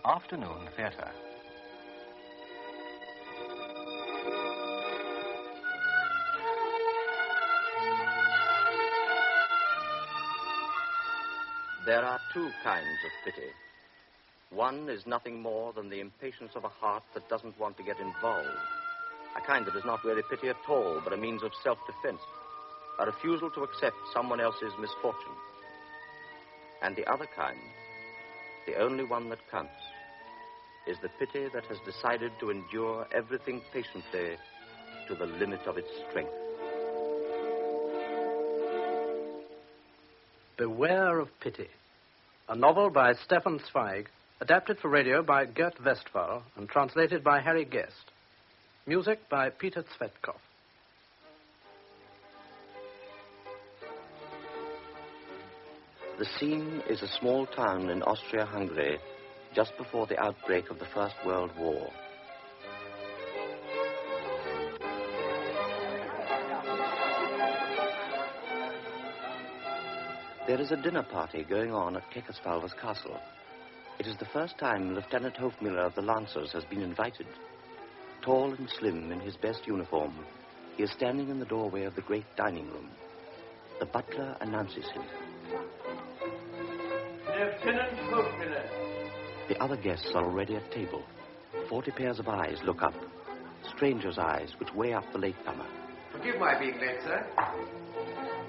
Afternoon Theatre. There are two kinds of pity. One is nothing more than the impatience of a heart that doesn't want to get involved. A kind that is not really pity at all, but a means of self-defense. A refusal to accept someone else's misfortune. And the other kind, the only one that counts, is the pity that has decided to endure everything patiently to the limit of its strength. Beware of Pity, a novel by Stefan Zweig, adapted for radio by Gert Westphal and translated by Harry Guest. Music by Peter Tsvetkov. The scene is a small town in Austria-Hungary just before the outbreak of the First World War. There is a dinner party going on at Keckersvalver's castle. It is the first time Lieutenant Hofmüller of the Lancers has been invited. Tall and slim in his best uniform, he is standing in the doorway of the great dining room. The butler announces him. Lieutenant Hofmüller. The other guests are already at table. 40 pairs of eyes look up. Strangers' eyes which weigh up the latecomer. Forgive my being late, sir.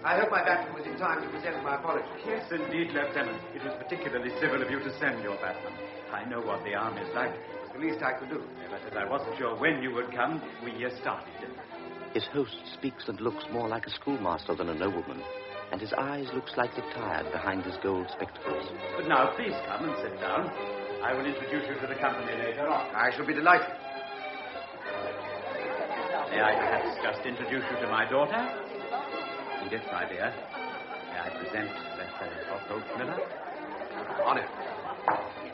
I hope my batsman was in time to present my apologies. Yes, indeed, Lieutenant. It was particularly civil of you to send your batsman. I know what the army is like. It was the least I could do. But as I wasn't sure when you would come, we started. His host speaks and looks more like a schoolmaster than a nobleman, and his eyes look slightly tired behind his gold spectacles. But now, please come and sit down. I will introduce you to the company later on. I shall be delighted. May I perhaps just introduce you to my daughter? Edith, my dear, may I present Lieutenant Hofmüller? Honor.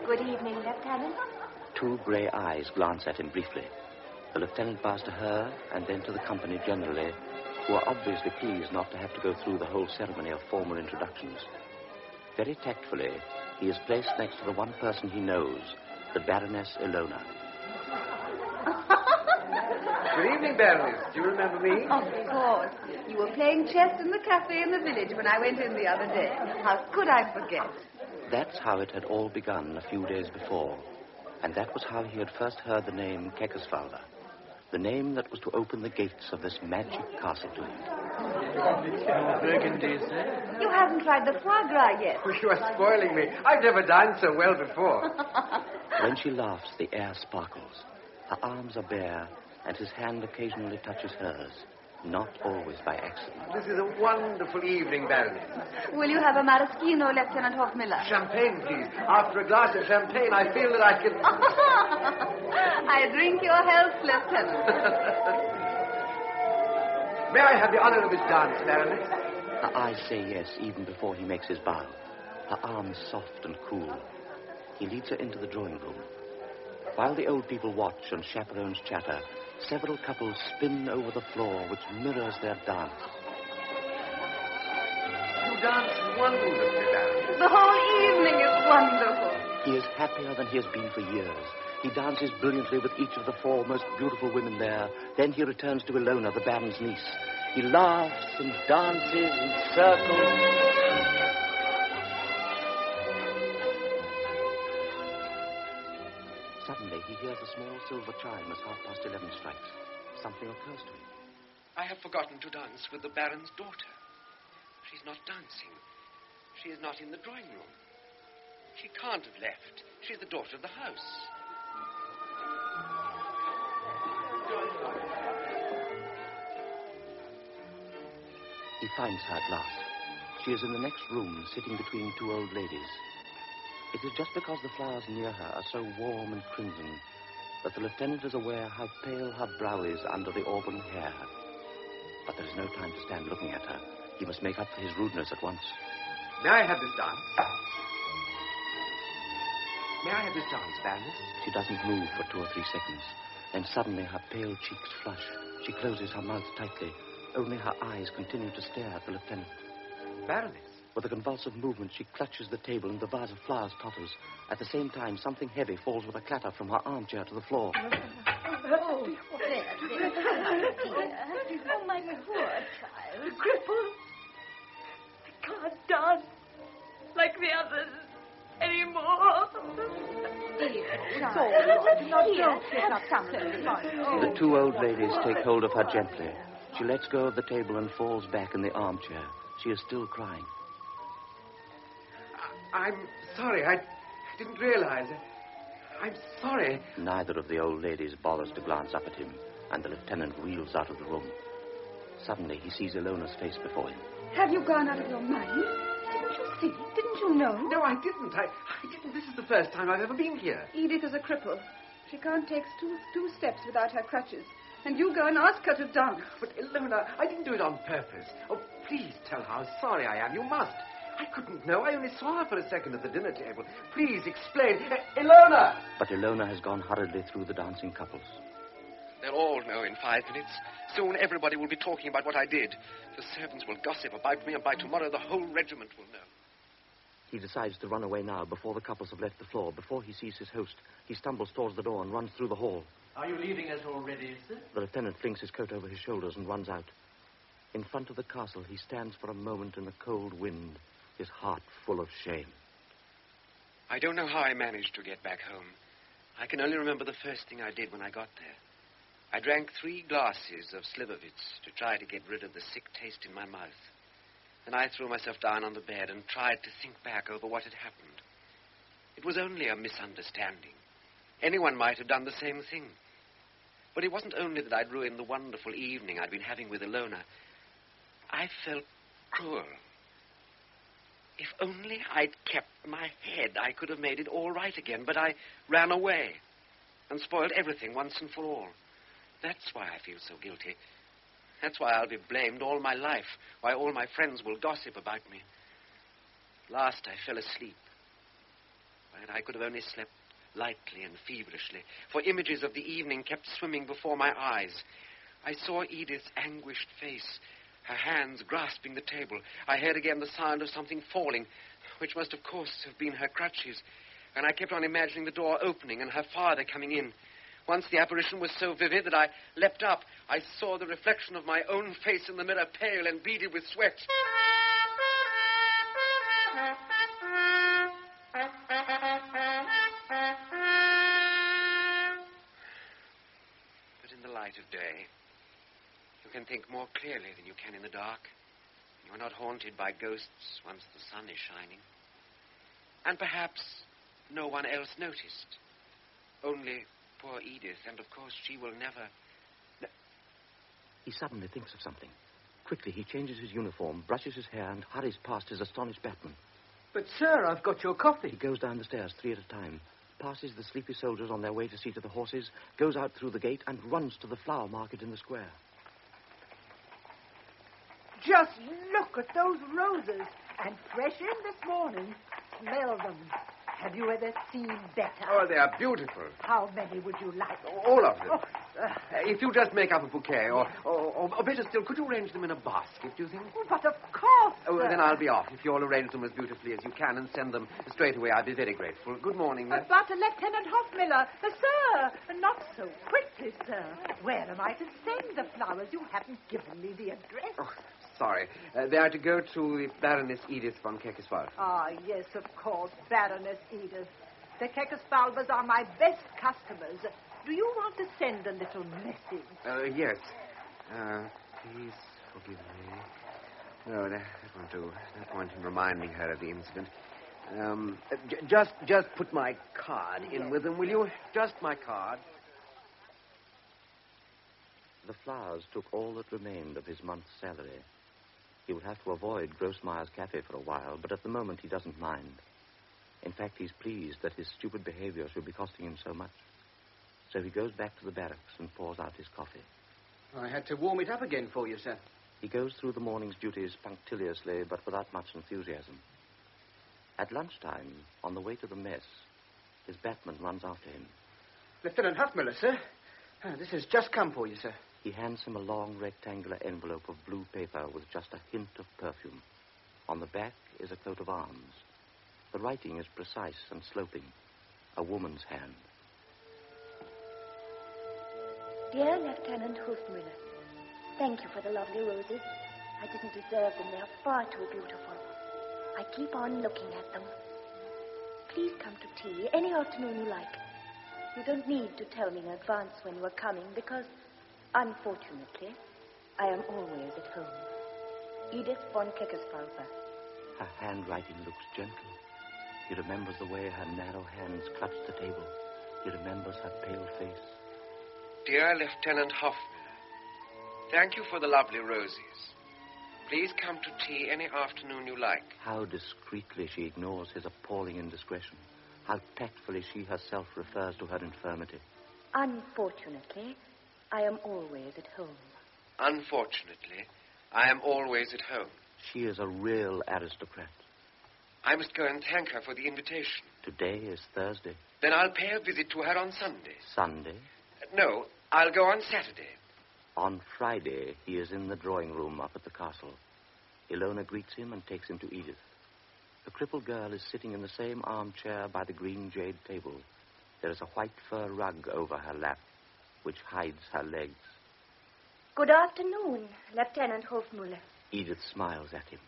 Good evening, Lieutenant. Two grey eyes glance at him briefly. The lieutenant bows to her and then to the company generally, who are obviously pleased not to have to go through the whole ceremony of formal introductions. Very tactfully, he is placed next to the one person he knows, the Baroness Ilona. Good evening, Baroness. Do you remember me? Of course. You were playing chess in the cafe in the village when I went in the other day. How could I forget? That's how it had all begun a few days before. And that was how he had first heard the name Keckersvalver. The name that was to open the gates of this magic castle to him. Burgundy, sir? You haven't tried the foie gras yet. Oh, you are spoiling me. I've never dined so well before. When she laughs, the air sparkles. Her arms are bare, and his hand occasionally touches hers, not always by accident. This is a wonderful evening, Baroness. Will you have a maraschino, Lieutenant Hofmüller? Champagne, please. After a glass of champagne, I feel that I can... I drink your health, Lieutenant. May I have the honor of this dance, Baroness? Her eyes say yes even before he makes his bow. Her arms soft and cool. He leads her into the drawing room. While the old people watch and chaperones chatter, several couples spin over the floor which mirrors their dance. You dance wonderfully, Baroness. The whole evening is wonderful. He is happier than he has been for years. He dances brilliantly with each of the four most beautiful women there. Then he returns to Ilona, the Baron's niece. He laughs and dances and circles. Suddenly, he hears a small silver chime as 11:30 strikes. Something occurs to him. I have forgotten to dance with the Baron's daughter. She's not dancing. She is not in the drawing room. She can't have left. She's the daughter of the house. He finds her at last. She is in the next room, sitting between two old ladies. It is just because the flowers near her are so warm and crimson that the lieutenant is aware how pale her brow is under the auburn hair. But there is no time to stand looking at her. He must make up for his rudeness at once. May I have this dance? May I have this dance, Baroness? She doesn't move for 2 or 3 seconds. Then suddenly her pale cheeks flush. She closes her mouth tightly. Only her eyes continue to stare at the lieutenant. Baroness, With a convulsive movement, she clutches the table and the vase of flowers totters. At the same time, something heavy falls with a clatter from her armchair to the floor. Oh, there. Oh, my poor child. Crippled. I can't dance like the others anymore. The two old ladies take hold of her gently. She lets go of the table and falls back in the armchair. She is still crying. I'm sorry. I didn't realize. I'm sorry. Neither of the old ladies bothers to glance up at him, and the lieutenant wheels out of the room. Suddenly, he sees Ilona's face before him. Have you gone out of your mind? Didn't you see? Didn't you know? No, I didn't. I didn't. This is the first time I've ever been here. Edith is a cripple. She can't take two steps without her crutches. And you go and ask her to dance. But, Ilona, I didn't do it on purpose. Oh, please tell her how sorry I am. You must. I couldn't know. I only saw her for a second at the dinner table. Please explain. Ilona! But Ilona has gone hurriedly through the dancing couples. They'll all know in 5 minutes. Soon everybody will be talking about what I did. The servants will gossip about me, and by tomorrow the whole regiment will know. He decides to run away now, before the couples have left the floor. Before he sees his host, he stumbles towards the door and runs through the hall. Are you leaving us already, sir? The lieutenant flings his coat over his shoulders and runs out. In front of the castle, he stands for a moment in the cold wind, his heart full of shame. I don't know how I managed to get back home. I can only remember the first thing I did when I got there. I drank 3 glasses of Slivovitz to try to get rid of the sick taste in my mouth. Then I threw myself down on the bed and tried to think back over what had happened. It was only a misunderstanding. Anyone might have done the same thing. But it wasn't only that I'd ruined the wonderful evening I'd been having with Ilona. I felt cruel. If only I'd kept my head, I could have made it all right again. But I ran away and spoiled everything once and for all. That's why I feel so guilty. That's why I'll be blamed all my life, why all my friends will gossip about me. Last, I fell asleep. And I could have only slept lightly and feverishly, for images of the evening kept swimming before my eyes. I saw Edith's anguished face, her hands grasping the table. I heard again the sound of something falling, which must, of course, have been her crutches. And I kept on imagining the door opening and her father coming in. Once the apparition was so vivid that I leapt up. I saw the reflection of my own face in the mirror, pale and beaded with sweat. But in the light of day, you can think more clearly than you can in the dark. You are not haunted by ghosts once the sun is shining. And perhaps no one else noticed. Only poor Edith, and of course she will never... He suddenly thinks of something. Quickly, he changes his uniform, brushes his hair, and hurries past his astonished batman. But, sir, I've got your coffee. He goes down the stairs 3 at a time, passes the sleepy soldiers on their way to see to the horses, goes out through the gate, and runs to the flower market in the square. Just look at those roses. And fresh in this morning. Smell them. Have you ever seen better? Oh, they are beautiful. How many would you like? All of them. Oh, If you just make up a bouquet, or better still, could you arrange them in a basket, do you think? but of course. Oh, then I'll be off. If you'll arrange them as beautifully as you can and send them straight away, I'd be very grateful. Good morning. But Lieutenant Hoffmiller, sir, not so quickly, sir. Where am I to send the flowers? You haven't given me the address. Oh, sorry. They are to go to the Baroness Edith von Keckeswald. Ah, yes, of course, Baroness Edith. The Keckeswalbers are my best customers. Do you want to send a little message? Yes. Please forgive me. No, that won't do. No point in reminding her of the incident. Just put my card in with them, will you? Just my card. The flowers took all that remained of his month's salary. He would have to avoid Grossmeyer's cafe for a while, but at the moment he doesn't mind. In fact, he's pleased that his stupid behavior should be costing him so much. So he goes back to the barracks and pours out his coffee. I had to warm it up again for you, sir. He goes through the morning's duties punctiliously, but without much enthusiasm. At lunchtime, on the way to the mess, his batman runs after him. Lieutenant Huffmiller, sir. This has just come for you, sir. He hands him a long rectangular envelope of blue paper with just a hint of perfume. On the back is a coat of arms. The writing is precise and sloping. A woman's hand. Dear Lieutenant Hofmüller, thank you for the lovely roses. I didn't deserve them. They are far too beautiful. I keep on looking at them. Please come to tea any afternoon you like. You don't need to tell me in advance when you are coming because, unfortunately, I am always at home. Edith von Keckerspalte. Her handwriting looks gentle. He remembers the way her narrow hands clutched the table. He remembers her pale face. Dear Lieutenant Hofmüller, thank you for the lovely roses. Please come to tea any afternoon you like. How discreetly she ignores his appalling indiscretion. How tactfully she herself refers to her infirmity. Unfortunately, I am always at home. Unfortunately, I am always at home. She is a real aristocrat. I must go and thank her for the invitation. Today is Thursday. Then I'll pay a visit to her on Sunday. Sunday? No, I'll go on Saturday. On Friday, he is in the drawing room up at the castle. Ilona greets him and takes him to Edith. The crippled girl is sitting in the same armchair by the green jade table. There is a white fur rug over her lap, which hides her legs. Good afternoon, Lieutenant Hofmüller. Edith smiles at him.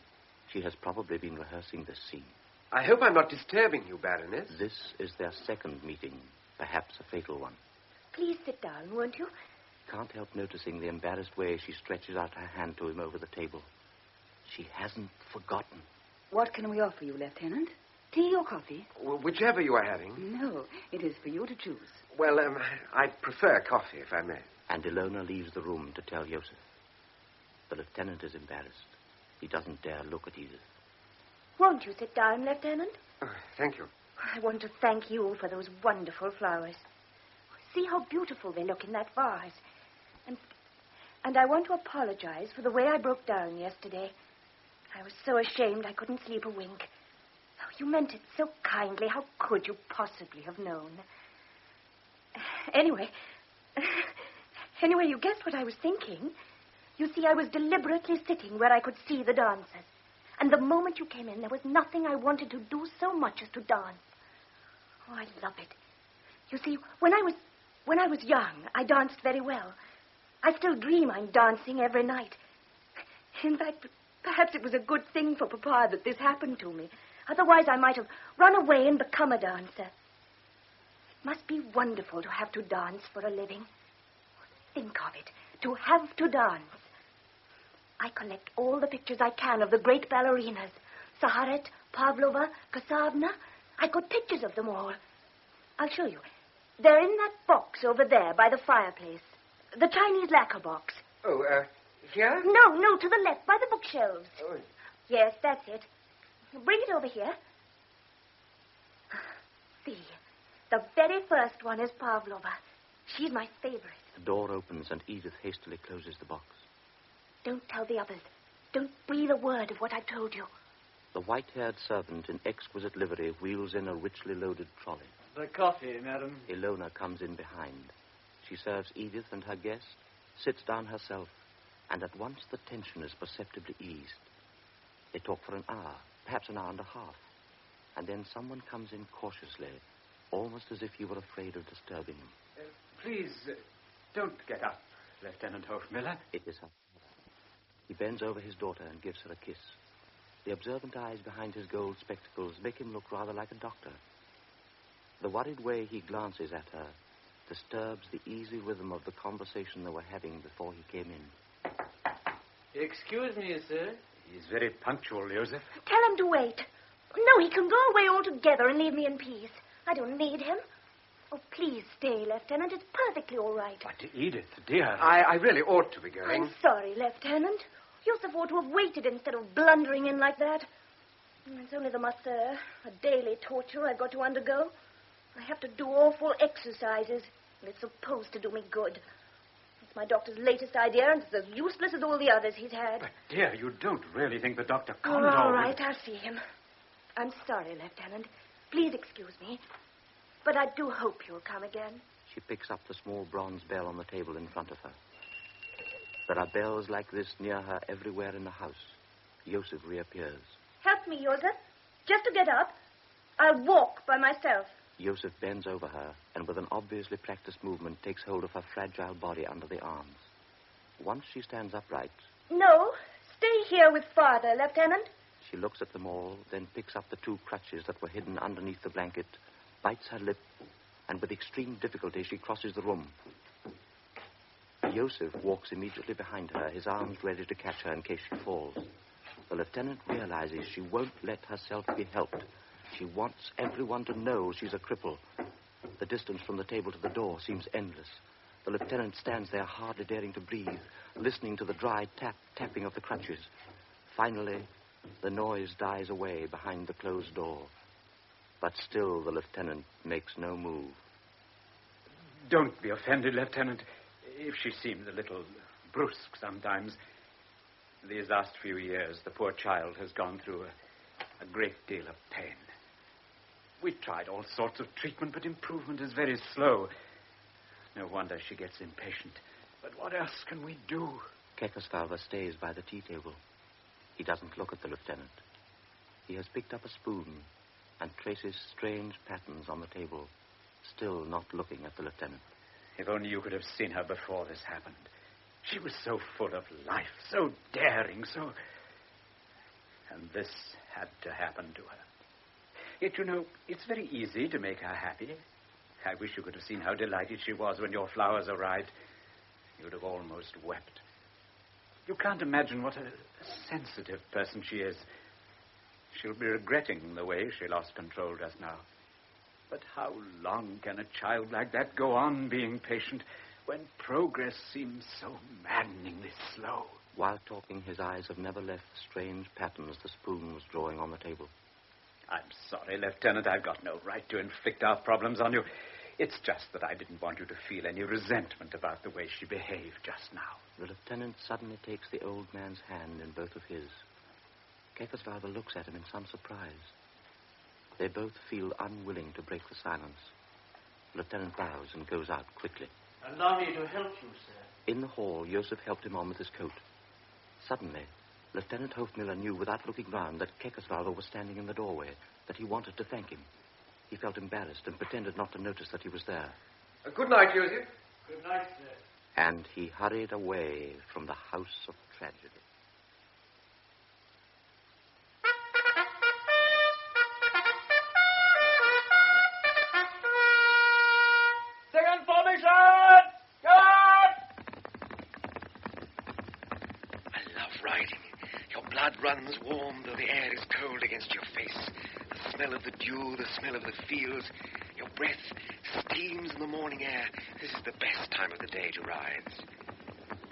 She has probably been rehearsing this scene. I hope I'm not disturbing you, Baroness. This is their second meeting, perhaps a fatal one. Please sit down, won't you? Can't help noticing the embarrassed way she stretches out her hand to him over the table. She hasn't forgotten. What can we offer you, Lieutenant? Tea or coffee? Well, whichever you are having. No, it is for you to choose. Well, I prefer coffee, if I may. And Ilona leaves the room to tell Joseph. The lieutenant is embarrassed. He doesn't dare look at Edith. Won't you sit down, Lieutenant? Oh, thank you. I want to thank you for those wonderful flowers. See how beautiful they look in that vase. And I want to apologize for the way I broke down yesterday. I was so ashamed I couldn't sleep a wink. Oh, you meant it so kindly. How could you possibly have known? Anyway, you guessed what I was thinking. You see, I was deliberately sitting where I could see the dancers. And the moment you came in, there was nothing I wanted to do so much as to dance. Oh, I love it. You see, when I was young, I danced very well. I still dream I'm dancing every night. In fact, perhaps it was a good thing for Papa that this happened to me. Otherwise, I might have run away and become a dancer. It must be wonderful to have to dance for a living. Think of it, to have to dance. I collect all the pictures I can of the great ballerinas. Saharet, Pavlova, Kasavna. I got pictures of them all. I'll show you. They're in that box over there by the fireplace. The Chinese lacquer box. Oh, here? No, to the left, by the bookshelves. Oh. Yes, that's it. Bring it over here. See, the very first one is Pavlova. She's my favorite. The door opens and Edith hastily closes the box. Don't tell the others. Don't breathe a word of what I've told you. The white-haired servant in exquisite livery wheels in a richly loaded trolley. The coffee, madam. Ilona comes in behind. She serves Edith and her guest, sits down herself, and at once the tension is perceptibly eased. They talk for an hour, perhaps an hour and a half, and then someone comes in cautiously, almost as if you were afraid of disturbing him. Please, don't get up, Lieutenant Hofmüller. It is her father. He bends over his daughter and gives her a kiss. The observant eyes behind his gold spectacles make him look rather like a doctor. The worried way he glances at her disturbs the easy rhythm of the conversation they were having before he came in. Excuse me, sir. He's very punctual, Joseph. Tell him to wait. No, he can go away altogether and leave me in peace. I don't need him. Oh, please stay, Lieutenant. It's perfectly all right. But Edith, dear. I really ought to be going. I'm sorry, Lieutenant. Yusuf ought to have waited instead of blundering in like that. It's only the master, a daily torture I've got to undergo. I have to do awful exercises, and it's supposed to do me good. It's my doctor's latest idea, and it's as useless as all the others he's had. But, dear, you don't really think the doctor can't All right, I'll see him. I'm sorry, Lieutenant. Please excuse me. But I do hope you'll come again. She picks up the small bronze bell on the table in front of her. There are bells like this near her everywhere in the house. Joseph reappears. Help me, Joseph. Just to get up. I'll walk by myself. Joseph bends over her and with an obviously practiced movement takes hold of her fragile body under the arms. Once she stands upright... No, stay here with Father, Lieutenant. She looks at them all, then picks up the 2 crutches that were hidden underneath the blanket, bites her lip, and with extreme difficulty she crosses the room. Joseph walks immediately behind her, his arms ready to catch her in case she falls. The lieutenant realizes she won't let herself be helped. She wants everyone to know she's a cripple. The distance from the table to the door seems endless. The lieutenant stands there, hardly daring to breathe, listening to the dry tapping of the crutches. Finally, the noise dies away behind the closed door. But still the lieutenant makes no move. Don't be offended, Lieutenant, if she seems a little brusque sometimes. These last few years, the poor child has gone through a great deal of pain. We've tried all sorts of treatment, but improvement is very slow. No wonder she gets impatient. But what else can we do? Kekosvalva stays by the tea table. He doesn't look at the lieutenant. He has picked up a spoon and traces strange patterns on the table, still not looking at the lieutenant. If only you could have seen her before this happened. She was so full of life, so daring, so... And this had to happen to her. Yet, you know, it's very easy to make her happy. I wish you could have seen how delighted she was when your flowers arrived. You'd have almost wept. You can't imagine what a sensitive person she is. She'll be regretting the way she lost control just now. But how long can a child like that go on being patient when progress seems so maddeningly slow? While talking, his eyes have never left the strange patterns the spoon was drawing on the table. I'm sorry, Lieutenant. I've got no right to inflict our problems on you. It's just that I didn't want you to feel any resentment about the way she behaved just now. The lieutenant suddenly takes the old man's hand in both of his. Kekosvalva looks at him in some surprise. They both feel unwilling to break the silence. The lieutenant bows and goes out quickly. Allow me to help you, sir. In the hall, Joseph helped him on with his coat. Suddenly, Lieutenant Hofmiller knew without looking round that Kekosvalva was standing in the doorway, that he wanted to thank him. He felt embarrassed and pretended not to notice that he was there. Good night, Joseph. Good night, sir. And he hurried away from the house of tragedy. Second formation! Go out! I love riding. Your blood runs warm, though the air is cold against your face. The smell of the dew, the smell of the fields. Your breath steams in the morning air. This is the best time of the day to ride.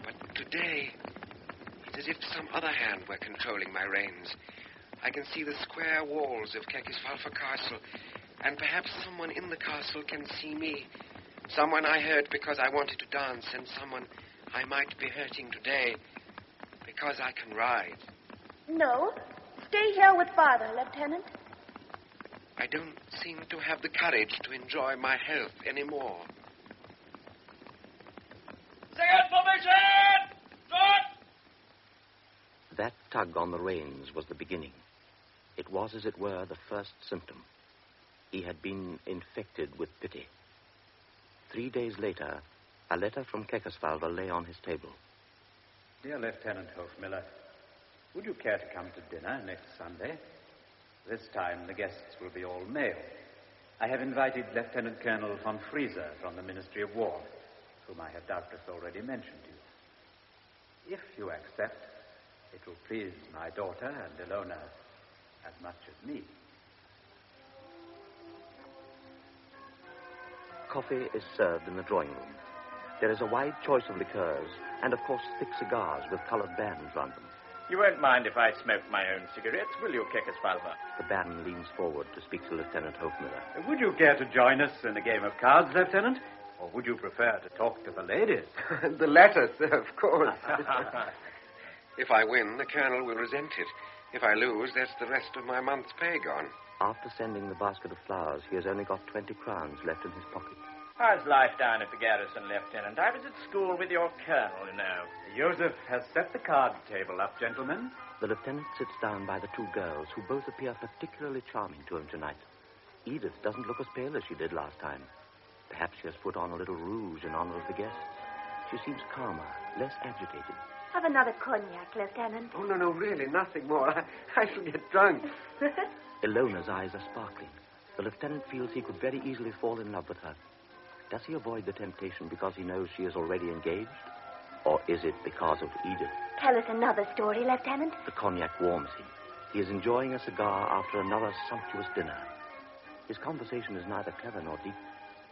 But today, it's as if some other hand were controlling my reins. I can see the square walls of Kekosvalva Castle, and perhaps someone in the castle can see me. Someone I hurt because I wanted to dance, and someone I might be hurting today because I can ride. No, stay here with Father, Lieutenant. I don't seem to have the courage to enjoy my health anymore. Second formation! Shot! That tug on the reins was the beginning. It was, as it were, the first symptom. He had been infected with pity. 3 days later, a letter from Kekosvalva lay on his table. Dear Lieutenant Hofmiller, would you care to come to dinner next Sunday? This time the guests will be all male. I have invited Lieutenant Colonel von Frieser from the Ministry of War, whom I have doubtless already mentioned to you. If you accept, it will please my daughter and Ilona as much as me. Coffee is served in the drawing room. There is a wide choice of liqueurs and, of course, thick cigars with colored bands round them. You won't mind if I smoke my own cigarettes, will you, Kekosvalva? The baron leans forward to speak to Lieutenant Hofmiller. Would you care to join us in a game of cards, Lieutenant? Or would you prefer to talk to the ladies? The latter, sir, of course. If I win, the colonel will resent it. If I lose, that's the rest of my month's pay gone. After sending the basket of flowers, he has only got 20 crowns left in his pocket. How's life down at the garrison, Lieutenant? I was at school with your colonel, you know. Joseph has set the card table up, gentlemen. The lieutenant sits down by the two girls, who both appear particularly charming to him tonight. Edith doesn't look as pale as she did last time. Perhaps she has put on a little rouge in honor of the guests. She seems calmer, less agitated. Have another cognac, Lieutenant. Oh, no, really, nothing more. I shall get drunk. Ilona's eyes are sparkling. The lieutenant feels he could very easily fall in love with her. Does he avoid the temptation because he knows she is already engaged? Or is it because of Edith? Tell us another story, Lieutenant. The cognac warms him. He is enjoying a cigar after another sumptuous dinner. His conversation is neither clever nor deep.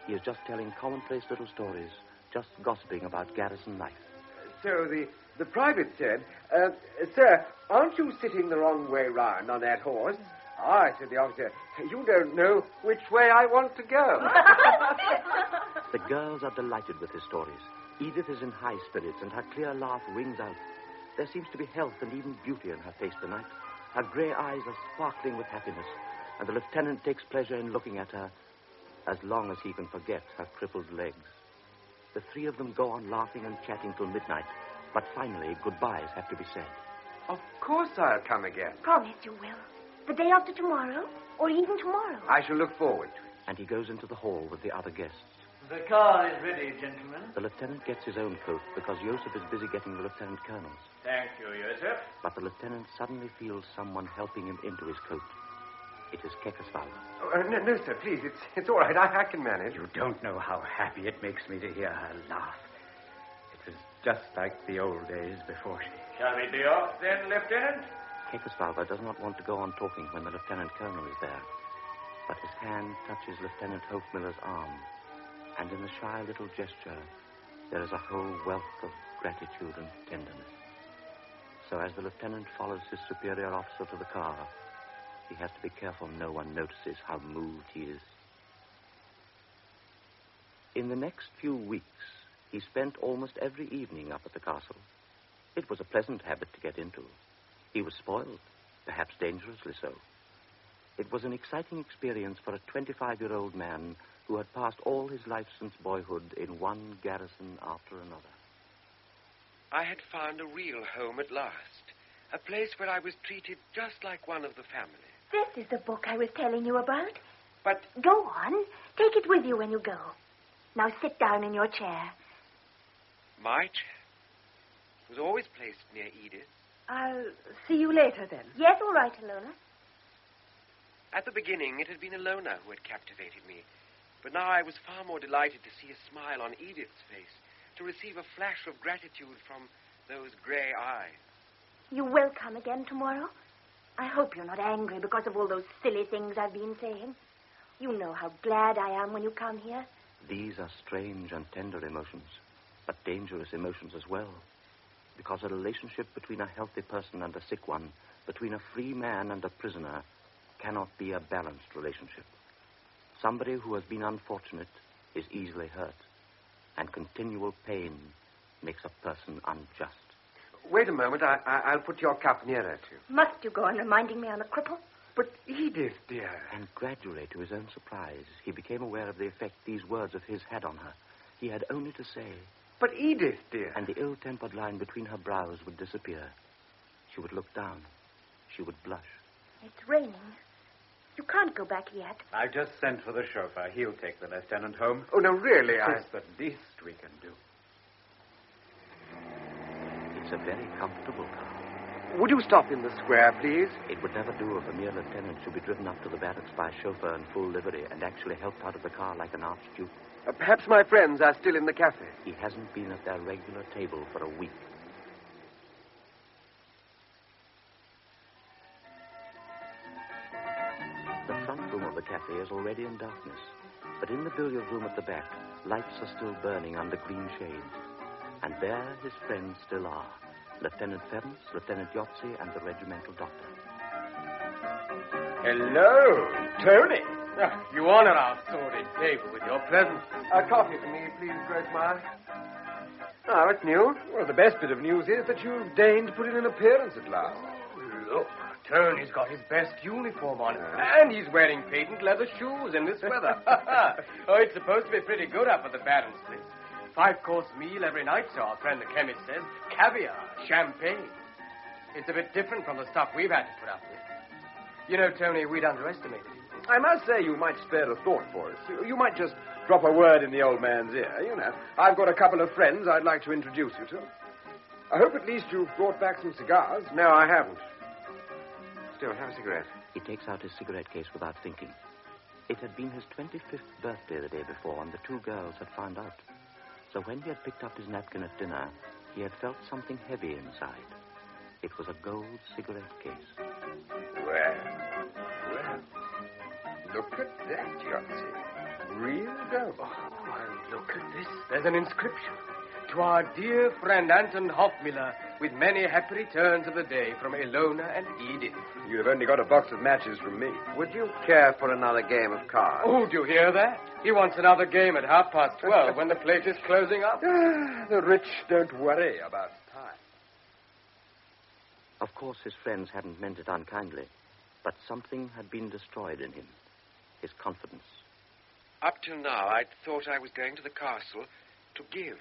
He is just telling commonplace little stories, just gossiping about garrison life. So the private said, Sir, aren't you sitting the wrong way round on that horse? I said the officer, you don't know which way I want to go. The girls are delighted with his stories. Edith is in high spirits, and her clear laugh rings out. There seems to be health and even beauty in her face tonight. Her grey eyes are sparkling with happiness, and the lieutenant takes pleasure in looking at her as long as he can forget her crippled legs. The three of them go on laughing and chatting till midnight, but finally goodbyes have to be said. Of course I'll come again. Promise you will. The day after tomorrow, or even tomorrow. I shall look forward to it. And he goes into the hall with the other guests. The car is ready, gentlemen. The lieutenant gets his own coat because Joseph is busy getting the lieutenant colonel's. Thank you, Joseph. But the lieutenant suddenly feels someone helping him into his coat. It is Kekasvalva. Oh, no, sir, please. It's all right. I can manage. You don't know how happy it makes me to hear her laugh. It was just like the old days before she... Shall we be off then, Lieutenant? Kekasvalva does not want to go on talking when the lieutenant colonel is there. But his hand touches Lieutenant Hofmiller's arm. And in the shy little gesture, there is a whole wealth of gratitude and tenderness. So as the lieutenant follows his superior officer to the car, he has to be careful no one notices how moved he is. In the next few weeks, he spent almost every evening up at the castle. It was a pleasant habit to get into. He was spoiled, perhaps dangerously so. It was an exciting experience for a 25-year-old man who had passed all his life since boyhood in one garrison after another. I had found a real home at last. A place where I was treated just like one of the family. This is the book I was telling you about. But Go on. Take it with you when you go. Now sit down in your chair. my chair was always placed near Edith. I'll see you later, then. Yes, all right, Ilona. At the beginning, it had been Ilona who had captivated me. But now I was far more delighted to see a smile on Edith's face, to receive a flash of gratitude from those gray eyes. You will come again tomorrow? I hope you're not angry because of all those silly things I've been saying. You know how glad I am when you come here. These are strange and tender emotions, but dangerous emotions as well. Because a relationship between a healthy person and a sick one, between a free man and a prisoner, cannot be a balanced relationship. Somebody who has been unfortunate is easily hurt, and continual pain makes a person unjust. Wait a moment. I'll put your cup nearer to you. Must you go on reminding me I'm a cripple? But Edith, dear. And gradually, to his own surprise, he became aware of the effect these words of his had on her. He had only to say, But Edith, dear. and the ill-tempered line between her brows would disappear. She would look down. She would blush. It's raining. You can't go back yet. I just sent for the chauffeur. He'll take the lieutenant home. Oh, no, really, It's the least we can do. It's a very comfortable car. Would you stop in the square, please? It would never do if a mere lieutenant should be driven up to the barracks by a chauffeur in full livery and actually helped out of the car like an archduke. Perhaps my friends are still in the cafe. He hasn't been at their regular table for a week. The front room of the cafe is already in darkness, but in the billiard room at the back, lights are still burning under green shades. And there his friends still are, Lieutenant Ference, Lieutenant Yotzi, and the regimental doctor. Hello, Tony. You honor our sordid table with your presence. Coffee for me, please, Grossmeyer. What's new? Well, the best bit of news is that you've deigned to put in an appearance at last. Look. Tony's got his best uniform on, and he's wearing patent leather shoes in this weather. Oh, it's supposed to be pretty good up at the Baron's place. 5-course meal every night, so our friend the chemist says. Caviar, champagne. It's a bit different from the stuff we've had to put up with. You know, Tony, we'd underestimated him. I must say you might spare a thought for us. You might just drop a word in the old man's ear, you know. I've got a couple of friends I'd like to introduce you to. I hope at least you've brought back some cigars. No, I haven't. Still, have a cigarette. He takes out his cigarette case without thinking. It had been his 25th birthday the day before, and the two girls had found out. So when he had picked up his napkin at dinner, he had felt something heavy inside. It was a gold cigarette case. Well, look at that, Yahtzee. Real gold. Oh, look at this. There's an inscription. To our dear friend Anton Hoffmiller, with many happy returns of the day from Ilona and Edith. You have only got a box of matches from me. Would you care for another game of cards? Oh, do you hear that? He wants another game at 12:30 when the place is closing up. The rich don't worry about time. Of course, his friends hadn't meant it unkindly, but something had been destroyed in him. His confidence. Up till now, I'd thought I was going to the castle to give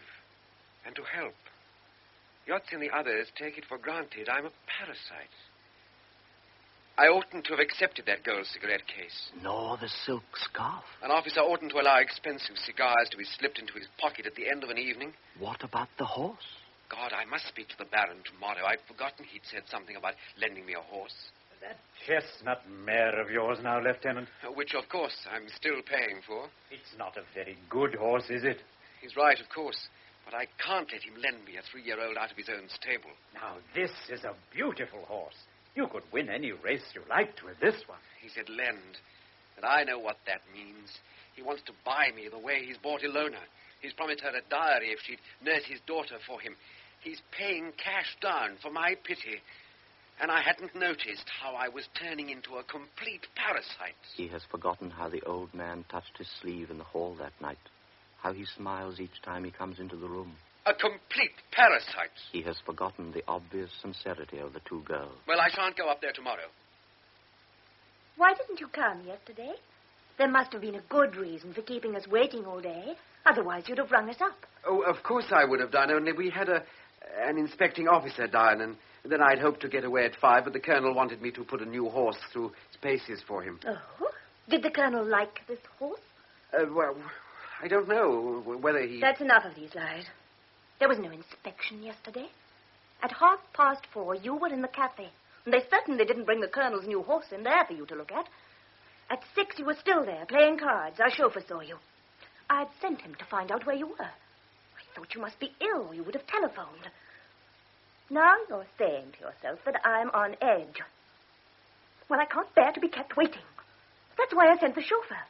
and to help. Yotzi and the others take it for granted I'm a parasite. I oughtn't to have accepted that gold cigarette case. Nor the silk scarf. An officer oughtn't to allow expensive cigars to be slipped into his pocket at the end of an evening. What about the horse? God, I must speak to the Baron tomorrow. I'd forgotten he'd said something about lending me a horse. That chestnut mare of yours now, Lieutenant. Which, of course, I'm still paying for. It's not a very good horse, is it? He's right, of course. But I can't let him lend me a 3-year-old out of his own stable. Now, this is a beautiful horse. You could win any race you liked with this one. He said lend. And I know what that means. He wants to buy me the way he's bought Ilona. He's promised her a dowry if she'd nurse his daughter for him. He's paying cash down for my pity. And I hadn't noticed how I was turning into a complete parasite. He has forgotten how the old man touched his sleeve in the hall that night. How he smiles each time he comes into the room. A complete parasite. He has forgotten the obvious sincerity of the two girls. Well, I shan't go up there tomorrow. Why didn't you come yesterday? There must have been a good reason for keeping us waiting all day. Otherwise, you'd have rung us up. Oh, of course I would have done, only we had an inspecting officer down, and then I'd hoped to get away at 5, but the colonel wanted me to put a new horse through its paces for him. Oh? Did the colonel like this horse? Well, I don't know whether he... That's enough of these lies. There was no inspection yesterday. At 4:30, you were in the cafe. And they certainly didn't bring the colonel's new horse in there for you to look at. At 6, you were still there, playing cards. Our chauffeur saw you. I'd sent him to find out where you were. I thought you must be ill, or you would have telephoned. Now you're saying to yourself that I'm on edge. Well, I can't bear to be kept waiting. That's why I sent the chauffeur.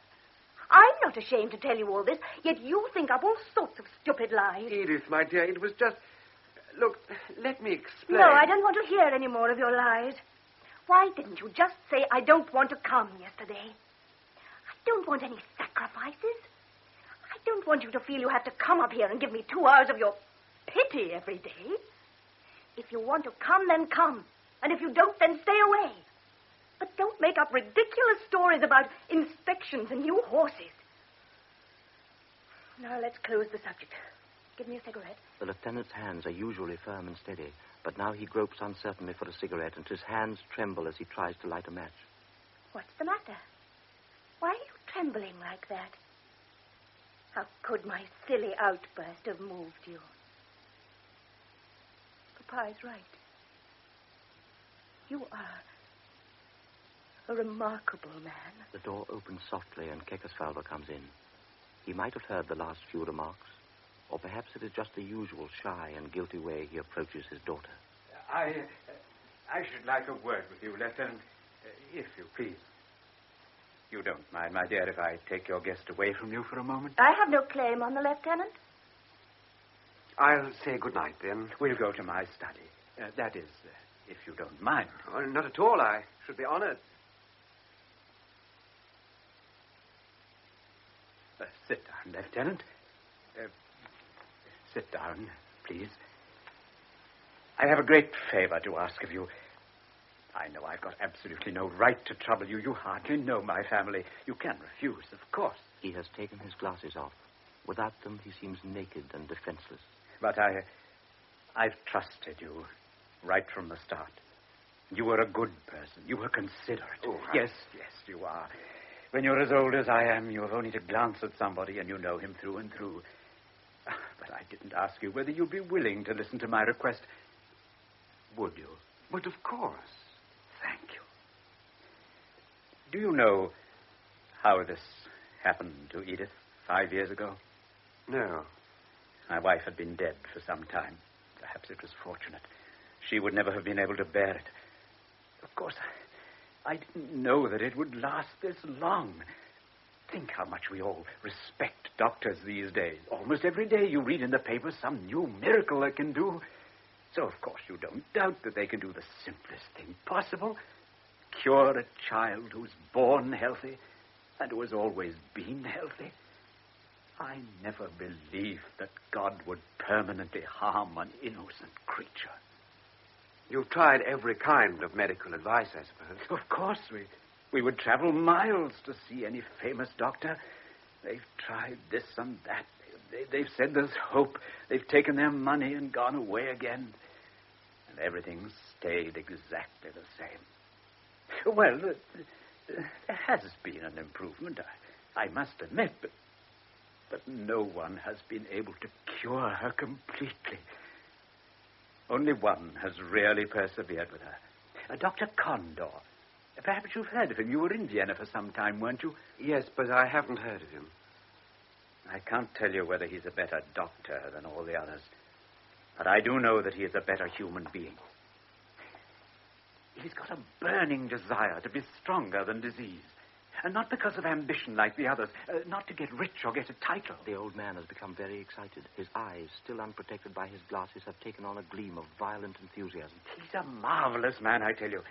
I'm not ashamed to tell you all this, yet you think up all sorts of stupid lies. Edith, my dear, it was just... Look, let me explain. No, I don't want to hear any more of your lies. Why didn't you just say I don't want to come yesterday? I don't want any sacrifices. I don't want you to feel you have to come up here and give me 2 hours of your pity every day. If you want to come, then come. And if you don't, then stay away. But don't make up ridiculous stories about inspections and new horses. Now let's close the subject. Give me a cigarette. The lieutenant's hands are usually firm and steady, but now he gropes uncertainly for a cigarette, and his hands tremble as he tries to light a match. What's the matter? Why are you trembling like that? How could my silly outburst have moved you? Papa is right. You are a remarkable man. The door opens softly and Kekesvalver comes in. He might have heard the last few remarks, or perhaps it is just the usual shy and guilty way he approaches his daughter. I should like a word with you, Lieutenant, if you please. You don't mind, my dear, if I take your guest away from you for a moment? I have no claim on the lieutenant. I'll say good night, then. We'll go to my study. That is, if you don't mind. Oh, not at all. I should be honored. Sit down, Lieutenant. Sit down, please. I have a great favor to ask of you. I know I've got absolutely no right to trouble you. You hardly know my family. You can refuse, of course. He has taken his glasses off. Without them, he seems naked and defenseless. But I've trusted you right from the start. You were a good person. You were considerate. Oh, Yes, you are. When you're as old as I am, you have only to glance at somebody and you know him through and through. But I didn't ask you whether you'd be willing to listen to my request. Would you? But of course. Thank you. Do you know how this happened to Edith 5 years ago? No. My wife had been dead for some time. Perhaps it was fortunate. She would never have been able to bear it. Of course, I didn't know that it would last this long. Think how much we all respect doctors these days. Almost every day you read in the paper some new miracle they can do. So, of course, you don't doubt that they can do the simplest thing possible. Cure a child who's born healthy and who has always been healthy. I never believed that God would permanently harm an innocent creature. You've tried every kind of medical advice, I suppose. Of course, we would travel miles to see any famous doctor. They've tried this and that. They've said there's hope. They've taken their money and gone away again. And everything stayed exactly the same. Well, there has been an improvement, I must admit, but no one has been able to cure her completely. Only one has really persevered with her. Dr. Condor. Perhaps you've heard of him. You were in Vienna for some time, weren't you? Yes, but I haven't heard of him. I can't tell you whether he's a better doctor than all the others, but I do know that he is a better human being. He's got a burning desire to be stronger than disease, and not because of ambition like the others, not to get rich or get a title. The old man has become very excited. His eyes, still unprotected by his glasses, have taken on a gleam of violent enthusiasm. He's a marvelous man, I tell you.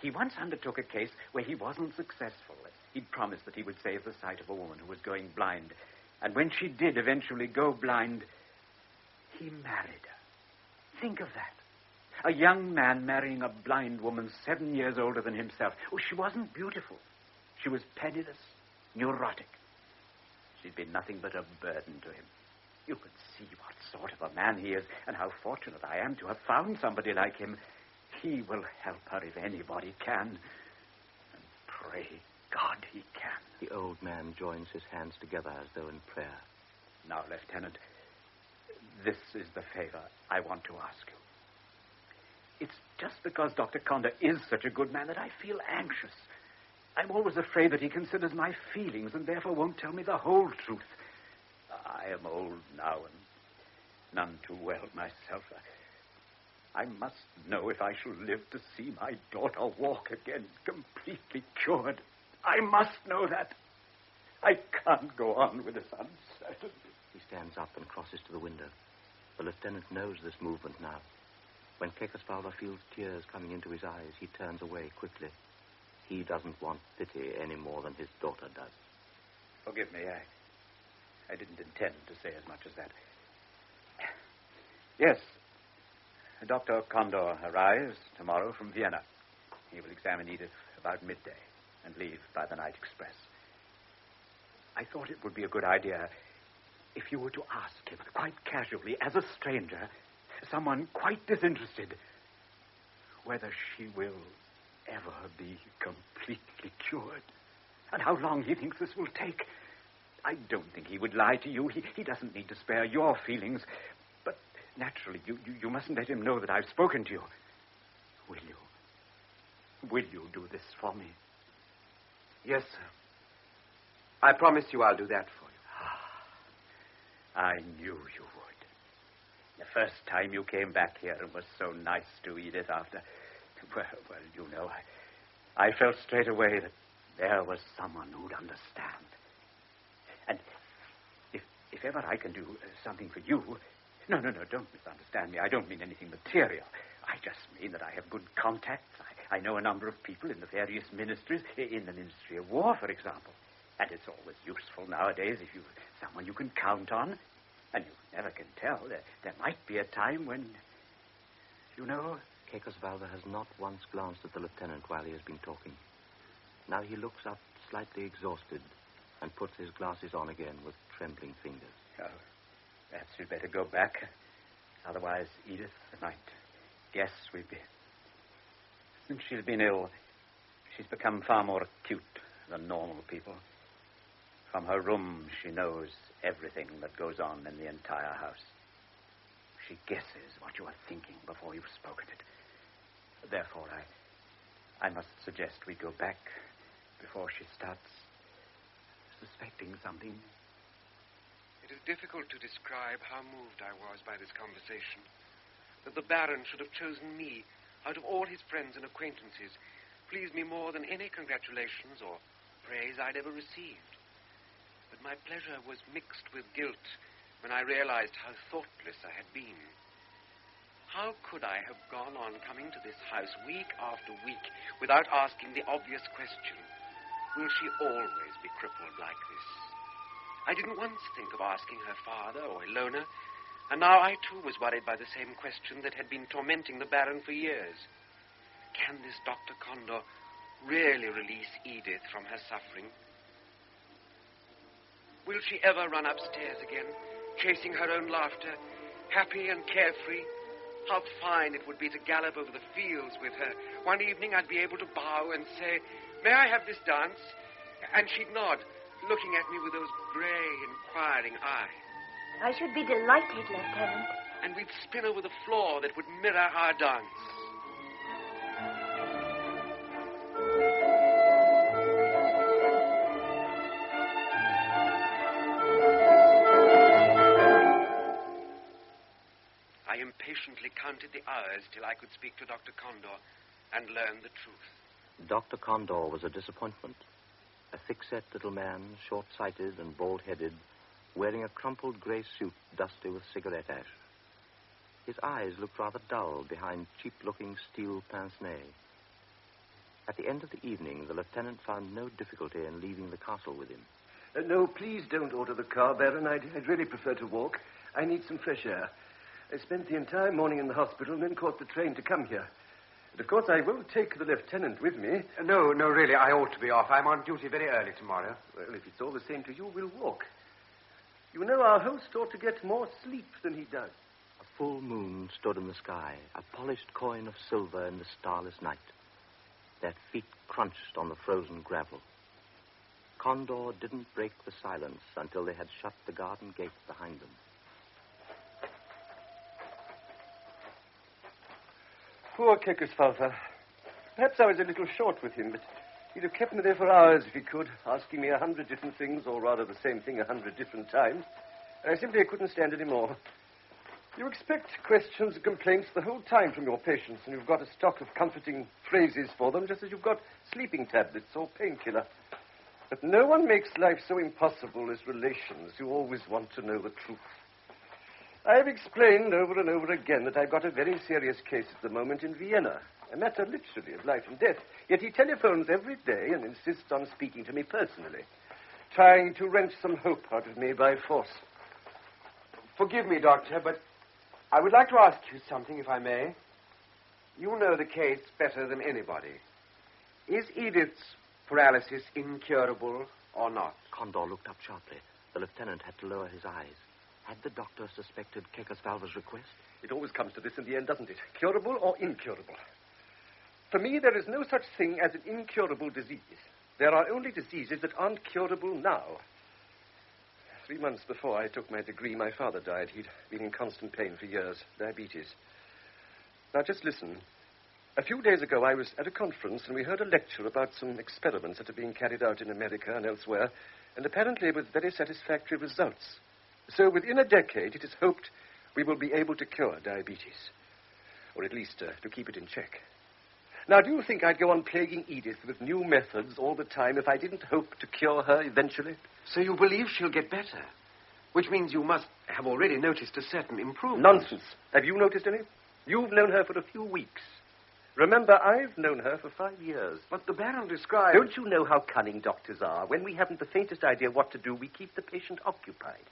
He once undertook a case where he wasn't successful. He'd promised that he would save the sight of a woman who was going blind. And when she did eventually go blind, he married her. Think of that. A young man marrying a blind woman 7 years older than himself. Oh, she wasn't beautiful. She was penniless, neurotic. She'd been nothing but a burden to him. You could see what sort of a man he is and how fortunate I am to have found somebody like him. He will help her if anybody can. And pray God he can. The old man joins his hands together as though in prayer. Now, Lieutenant, this is the favor I want to ask you. It's just because Dr. Condor is such a good man that I feel anxious. I'm always afraid that he considers my feelings and therefore won't tell me the whole truth. I am old now and none too well myself. I must know if I shall live to see my daughter walk again, completely cured. I must know that. I can't go on with this uncertainty. He stands up and crosses to the window. The lieutenant knows this movement now. When Kekesvalda feels tears coming into his eyes, he turns away quickly. He doesn't want pity any more than his daughter does. Forgive me, I didn't intend to say as much as that. Yes, Dr. Condor arrives tomorrow from Vienna. He will examine Edith about midday and leave by the night express. I thought it would be a good idea if you were to ask him, quite casually, as a stranger, someone quite disinterested, whether she will ever be completely cured, and how long he thinks this will take. I don't think he would lie to you. He doesn't need to spare your feelings, but naturally, you mustn't let him know that I've spoken to you. Will you? Will you do this for me? Yes, sir. I promise you I'll do that for you. I knew you would. The first time you came back here and was so nice to Edith after... Well, you know, I felt straight away that there was someone who'd understand. And if ever I can do something for you... No, don't misunderstand me. I don't mean anything material. I just mean that I have good contacts. I know a number of people in the various ministries, in the Ministry of War, for example. And it's always useful nowadays if you've someone you can count on. And you never can tell. There might be a time when, you know, Valva has not once glanced at the lieutenant while he has been talking. Now he looks up, slightly exhausted, and puts his glasses on again with trembling fingers. Oh, perhaps we'd better go back. Otherwise, Edith might guess we've been. Since she's been ill, she's become far more acute than normal people. From her room, she knows everything that goes on in the entire house. She guesses what you are thinking before you've spoken it. Therefore, I must suggest we go back before she starts suspecting something. It is difficult to describe how moved I was by this conversation. That the Baron should have chosen me out of all his friends and acquaintances pleased me more than any congratulations or praise I'd ever received. But my pleasure was mixed with guilt when I realized how thoughtless I had been. How could I have gone on coming to this house week after week without asking the obvious question, will she always be crippled like this? I didn't once think of asking her father or Ilona, and now I too was worried by the same question that had been tormenting the Baron for years. Can this Dr. Condor really release Edith from her suffering? Will she ever run upstairs again, chasing her own laughter, happy and carefree? How fine it would be to gallop over the fields with her. One evening I'd be able to bow and say, "May I have this dance?" And she'd nod, looking at me with those grey, inquiring eyes. I should be delighted, Lieutenant. And we'd spin over the floor that would mirror our dance. I impatiently counted the hours till I could speak to Dr. Condor and learn the truth. Dr. Condor was a disappointment. A thick-set little man, short-sighted and bald-headed, wearing a crumpled grey suit dusty with cigarette ash. His eyes looked rather dull behind cheap-looking steel pince-nez. At the end of the evening, the lieutenant found no difficulty in leaving the castle with him. No, please don't order the car, Baron. I'd really prefer to walk. I need some fresh air. I spent the entire morning in the hospital and then caught the train to come here. And of course, I won't take the lieutenant with me. No, really, I ought to be off. I'm on duty very early tomorrow. Well, if it's all the same to you, we'll walk. You know, our host ought to get more sleep than he does. A full moon stood in the sky, a polished coin of silver in the starless night. Their feet crunched on the frozen gravel. Condor didn't break the silence until they had shut the garden gate behind them. Poor Kekosvalva. Perhaps I was a little short with him, but he'd have kept me there for hours if he could, asking me 100 different things, or rather the same thing 100 different times. And I simply couldn't stand any more. You expect questions and complaints the whole time from your patients, and you've got a stock of comforting phrases for them, just as you've got sleeping tablets or painkiller. But no one makes life so impossible as relations who always want to know the truth. I have explained over and over again that I've got a very serious case at the moment in Vienna, a matter literally of life and death. Yet he telephones every day and insists on speaking to me personally, trying to wrench some hope out of me by force. Forgive me, Doctor, but I would like to ask you something, if I may. You know the case better than anybody. Is Edith's paralysis incurable or not? Condor looked up sharply. The lieutenant had to lower his eyes. Had the doctor suspected Kekosvalva's request? It always comes to this in the end, doesn't it? Curable or incurable? For me, there is no such thing as an incurable disease. There are only diseases that aren't curable now. 3 months before I took my degree, my father died. He'd been in constant pain for years, diabetes. Now, just listen. A few days ago, I was at a conference, and we heard a lecture about some experiments that are being carried out in America and elsewhere, and apparently with very satisfactory results. So within a decade, it is hoped we will be able to cure diabetes, or at least to keep it in check. Now, do you think I'd go on plaguing Edith with new methods all the time if I didn't hope to cure her eventually? So you believe she'll get better? Which means you must have already noticed a certain improvement. Nonsense. Have you noticed any? You've known her for a few weeks. Remember, I've known her for 5 years. But the Baron described... Don't you know how cunning doctors are? When we haven't the faintest idea what to do, we keep the patient occupied.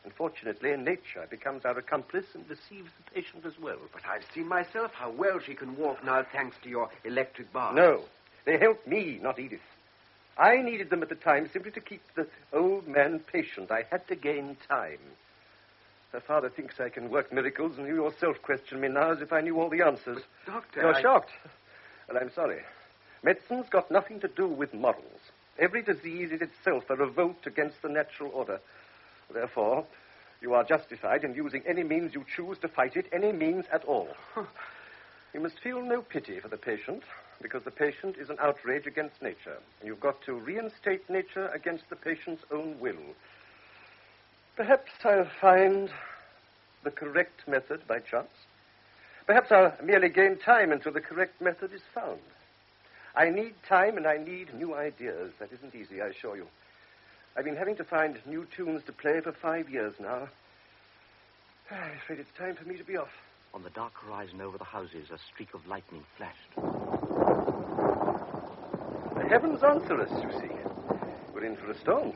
Unfortunately, nature becomes our accomplice and deceives the patient as well. But I've seen myself how well she can walk now, thanks to your electric bars. No, they helped me, not Edith. I needed them at the time simply to keep the old man patient. I had to gain time. Her father thinks I can work miracles, and you yourself question me now as if I knew all the answers. But, Doctor, You're shocked. Well, I'm sorry. Medicine's got nothing to do with morals. Every disease is itself a revolt against the natural order. Therefore, you are justified in using any means you choose to fight it, any means at all. You must feel no pity for the patient, because the patient is an outrage against nature. And you've got to reinstate nature against the patient's own will. Perhaps I'll find the correct method by chance. Perhaps I'll merely gain time until the correct method is found. I need time and I need new ideas. That isn't easy, I assure you. I've been having to find new tunes to play for 5 years now. I'm afraid it's time for me to be off. On the dark horizon over the houses, a streak of lightning flashed. The heavens answer us, you see. We're in for a storm.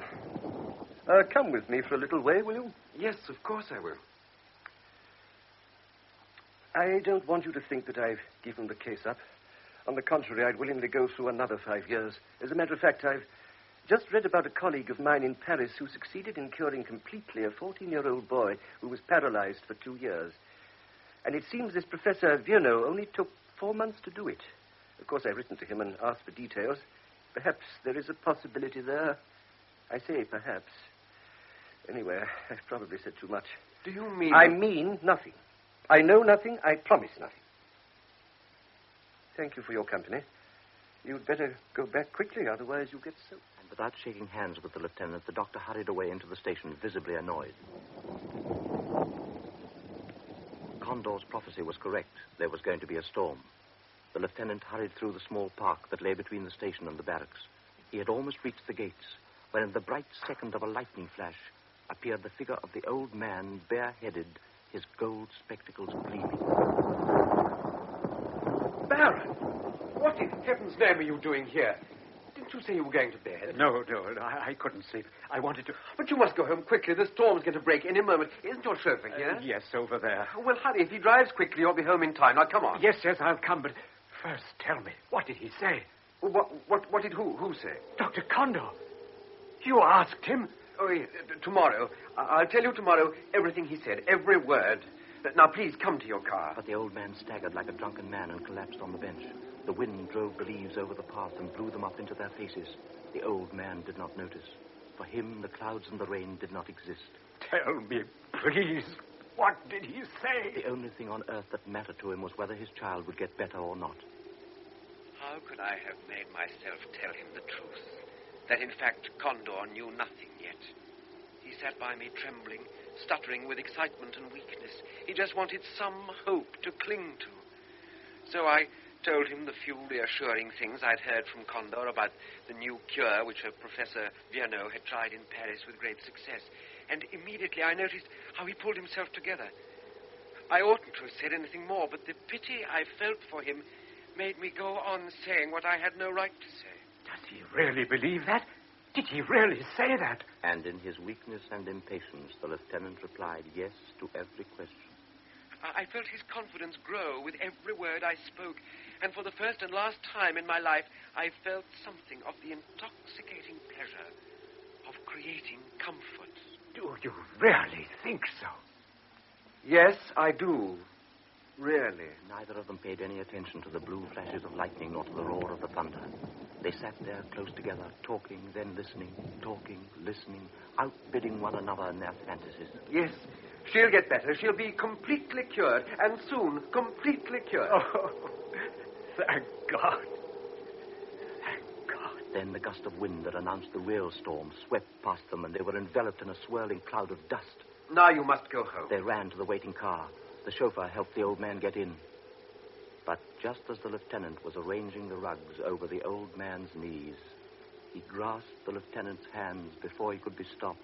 Come with me for a little way, will you? Yes, of course I will. I don't want you to think that I've given the case up. On the contrary, I'd willingly go through another 5 years. As a matter of fact, I've just read about a colleague of mine in Paris who succeeded in curing completely a 14-year-old boy who was paralyzed for 2 years. And it seems this Professor Virno only took 4 months to do it. Of course, I've written to him and asked for details. Perhaps there is a possibility there. I say perhaps. Anyway, I've probably said too much. Do you mean... I mean nothing. I know nothing. I promise nothing. Thank you for your company. You'd better go back quickly, otherwise you'll get soaked. And without shaking hands with the lieutenant, the doctor hurried away into the station, visibly annoyed. Condor's prophecy was correct. There was going to be a storm. The lieutenant hurried through the small park that lay between the station and the barracks. He had almost reached the gates, when in the bright second of a lightning flash appeared the figure of the old man, bareheaded, his gold spectacles gleaming. Baron! What in heaven's name are you doing here? Didn't you say you were going to bed? No, I couldn't sleep. I wanted to... But you must go home quickly. The storm's going to break any moment. Isn't your chauffeur here? Yes, over there. Well, hurry. If he drives quickly, you'll be home in time. Now, come on. Yes, I'll come, but first tell me, what did he say? What did who say? Dr. Condor. You asked him? Oh, yes, tomorrow. I'll tell you tomorrow everything he said, every word. Now, please, come to your car. But the old man staggered like a drunken man and collapsed on the bench. The wind drove the leaves over the path and blew them up into their faces. The old man did not notice. For him, the clouds and the rain did not exist. Tell me, please, what did he say? The only thing on earth that mattered to him was whether his child would get better or not. How could I have made myself tell him the truth? That, in fact, Condor knew nothing yet. He sat by me trembling, stuttering with excitement and weakness. He just wanted some hope to cling to. So I told him the few reassuring things I'd heard from Condor about the new cure which Professor Virno had tried in Paris with great success. And immediately I noticed how he pulled himself together. I oughtn't to have said anything more, but the pity I felt for him made me go on saying what I had no right to say. Does he really believe that? Did he really say that? And in his weakness and impatience, the lieutenant replied yes to every question. I felt his confidence grow with every word I spoke, and for the first and last time in my life, I felt something of the intoxicating pleasure of creating comfort. Do you really think so? Yes, I do. Really. Neither of them paid any attention to the blue flashes of lightning nor to the roar of the thunder. They sat there close together, talking, then listening, talking, listening, outbidding one another in their fantasies. Yes, she'll get better. She'll be completely cured, and soon completely cured. Oh, thank God. Thank God. Then the gust of wind that announced the real storm swept past them, and they were enveloped in a swirling cloud of dust. Now you must go home. They ran to the waiting car. The chauffeur helped the old man get in. But just as the lieutenant was arranging the rugs over the old man's knees, he grasped the lieutenant's hands before he could be stopped,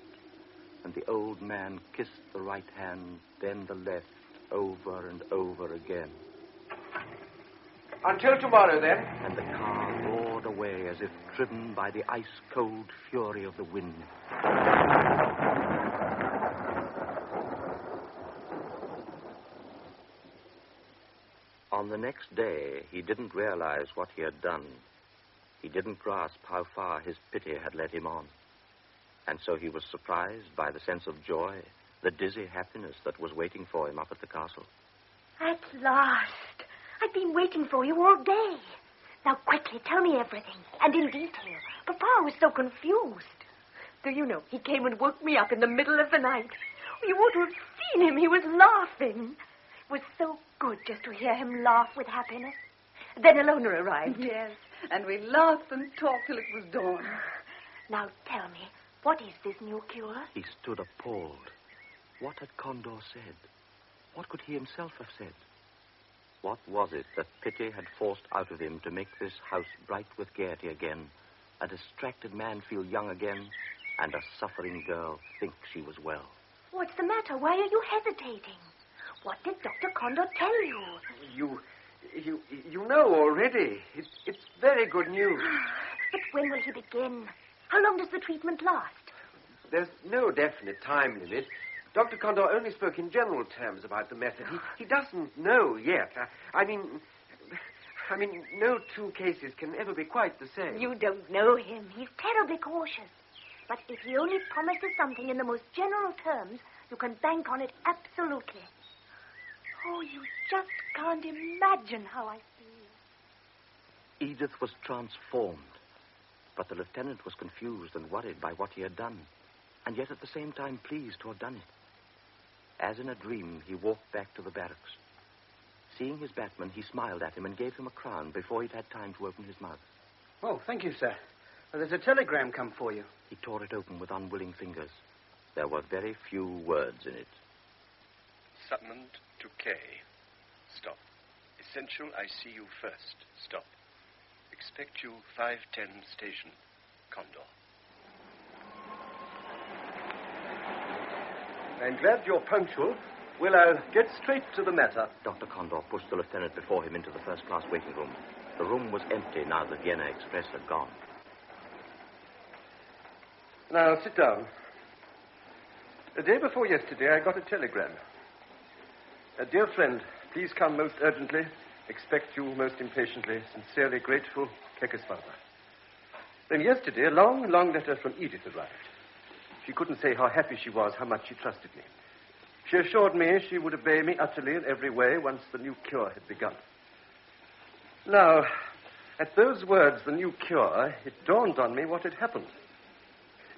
and the old man kissed the right hand, then the left, over and over again. Until tomorrow, then. And the car roared away as if driven by the ice-cold fury of the wind. On the next day, he didn't realize what he had done. He didn't grasp how far his pity had led him on. And so he was surprised by the sense of joy, the dizzy happiness that was waiting for him up at the castle. At last. I've been waiting for you all day. Now, quickly, tell me everything, and in detail. Papa was so confused. Do you know, he came and woke me up in the middle of the night. You ought to have seen him. He was laughing. It was so good just to hear him laugh with happiness. Then Elona arrived. Yes, and we laughed and talked till it was dawn. Now, tell me, what is this new cure? He stood appalled. What had Condor said? What could he himself have said? What was it that pity had forced out of him to make this house bright with gaiety again, a distracted man feel young again, and a suffering girl think she was well? What's the matter? Why are you hesitating? What did Dr. Condor tell you? You know already. It's very good news. But when will he begin? How long does the treatment last? There's no definite time limit. Dr. Condor only spoke in general terms about the method. He doesn't know yet. I mean, no two cases can ever be quite the same. You don't know him. He's terribly cautious. But if he only promises something in the most general terms, you can bank on it absolutely. Oh, you just can't imagine how I feel. Edith was transformed. But the lieutenant was confused and worried by what he had done, and yet at the same time pleased to have done it. As in a dream, he walked back to the barracks. Seeing his batman, he smiled at him and gave him a crown before he'd had time to open his mouth. Oh, thank you, sir. Well, there's a telegram come for you. He tore it open with unwilling fingers. There were very few words in it. Summoned to K. Stop. Essential, I see you first. Stop. Expect you 5:10 station. Condor. I'm glad you're punctual. Well, I'll get straight to the matter. Dr. Condor pushed the lieutenant before him into the first-class waiting room. The room was empty now the Vienna Express had gone. Now, sit down. The day before yesterday, I got a telegram. Dear friend, please come most urgently. Expect you most impatiently. Sincerely grateful, Kekesfather. Then yesterday, a long, long letter from Edith arrived. She couldn't say how happy she was, how much she trusted me. She assured me she would obey me utterly in every way once the new cure had begun. Now, at those words, the new cure, it dawned on me what had happened.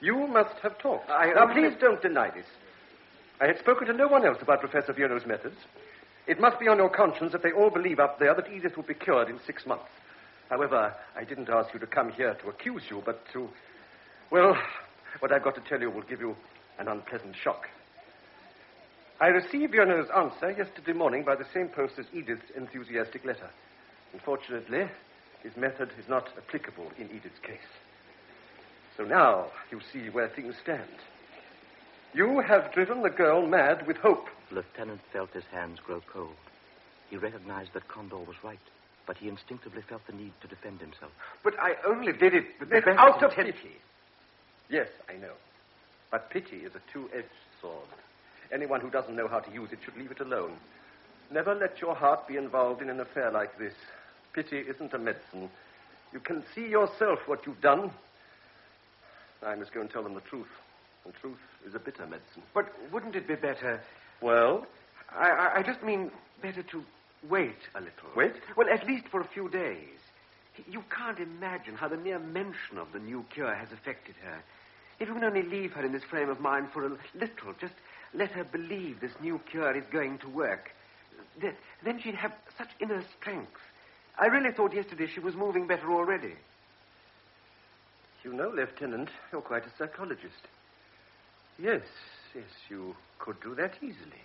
You must have talked. Now, please don't deny this. I had spoken to no one else about Professor Vierno's methods. It must be on your conscience that they all believe up there that Edith will be cured in 6 months. However, I didn't ask you to come here to accuse you, but to... Well, what I've got to tell you will give you an unpleasant shock. I received Vierno's answer yesterday morning by the same post as Edith's enthusiastic letter. Unfortunately, his method is not applicable in Edith's case. So now you see where things stand. You have driven the girl mad with hope. The lieutenant felt his hands grow cold. He recognized that Condor was right, but he instinctively felt the need to defend himself. But I only did it with the best out of intent. pity. Yes, I know. But pity is a two-edged sword. Anyone who doesn't know how to use it should leave it alone. Never let your heart be involved in an affair like this. Pity isn't a medicine. You can see yourself what you've done. I must go and tell them the truth. And truth is a bitter medicine. But wouldn't it be better... Well? I just mean better to wait a little. Wait? Well, at least for a few days. You can't imagine how the mere mention of the new cure has affected her. If you can only leave her in this frame of mind for a little, just let her believe this new cure is going to work. Then she'd have such inner strength. I really thought yesterday she was moving better already. You know, Lieutenant, you're quite a psychologist. Yes, you could do that easily.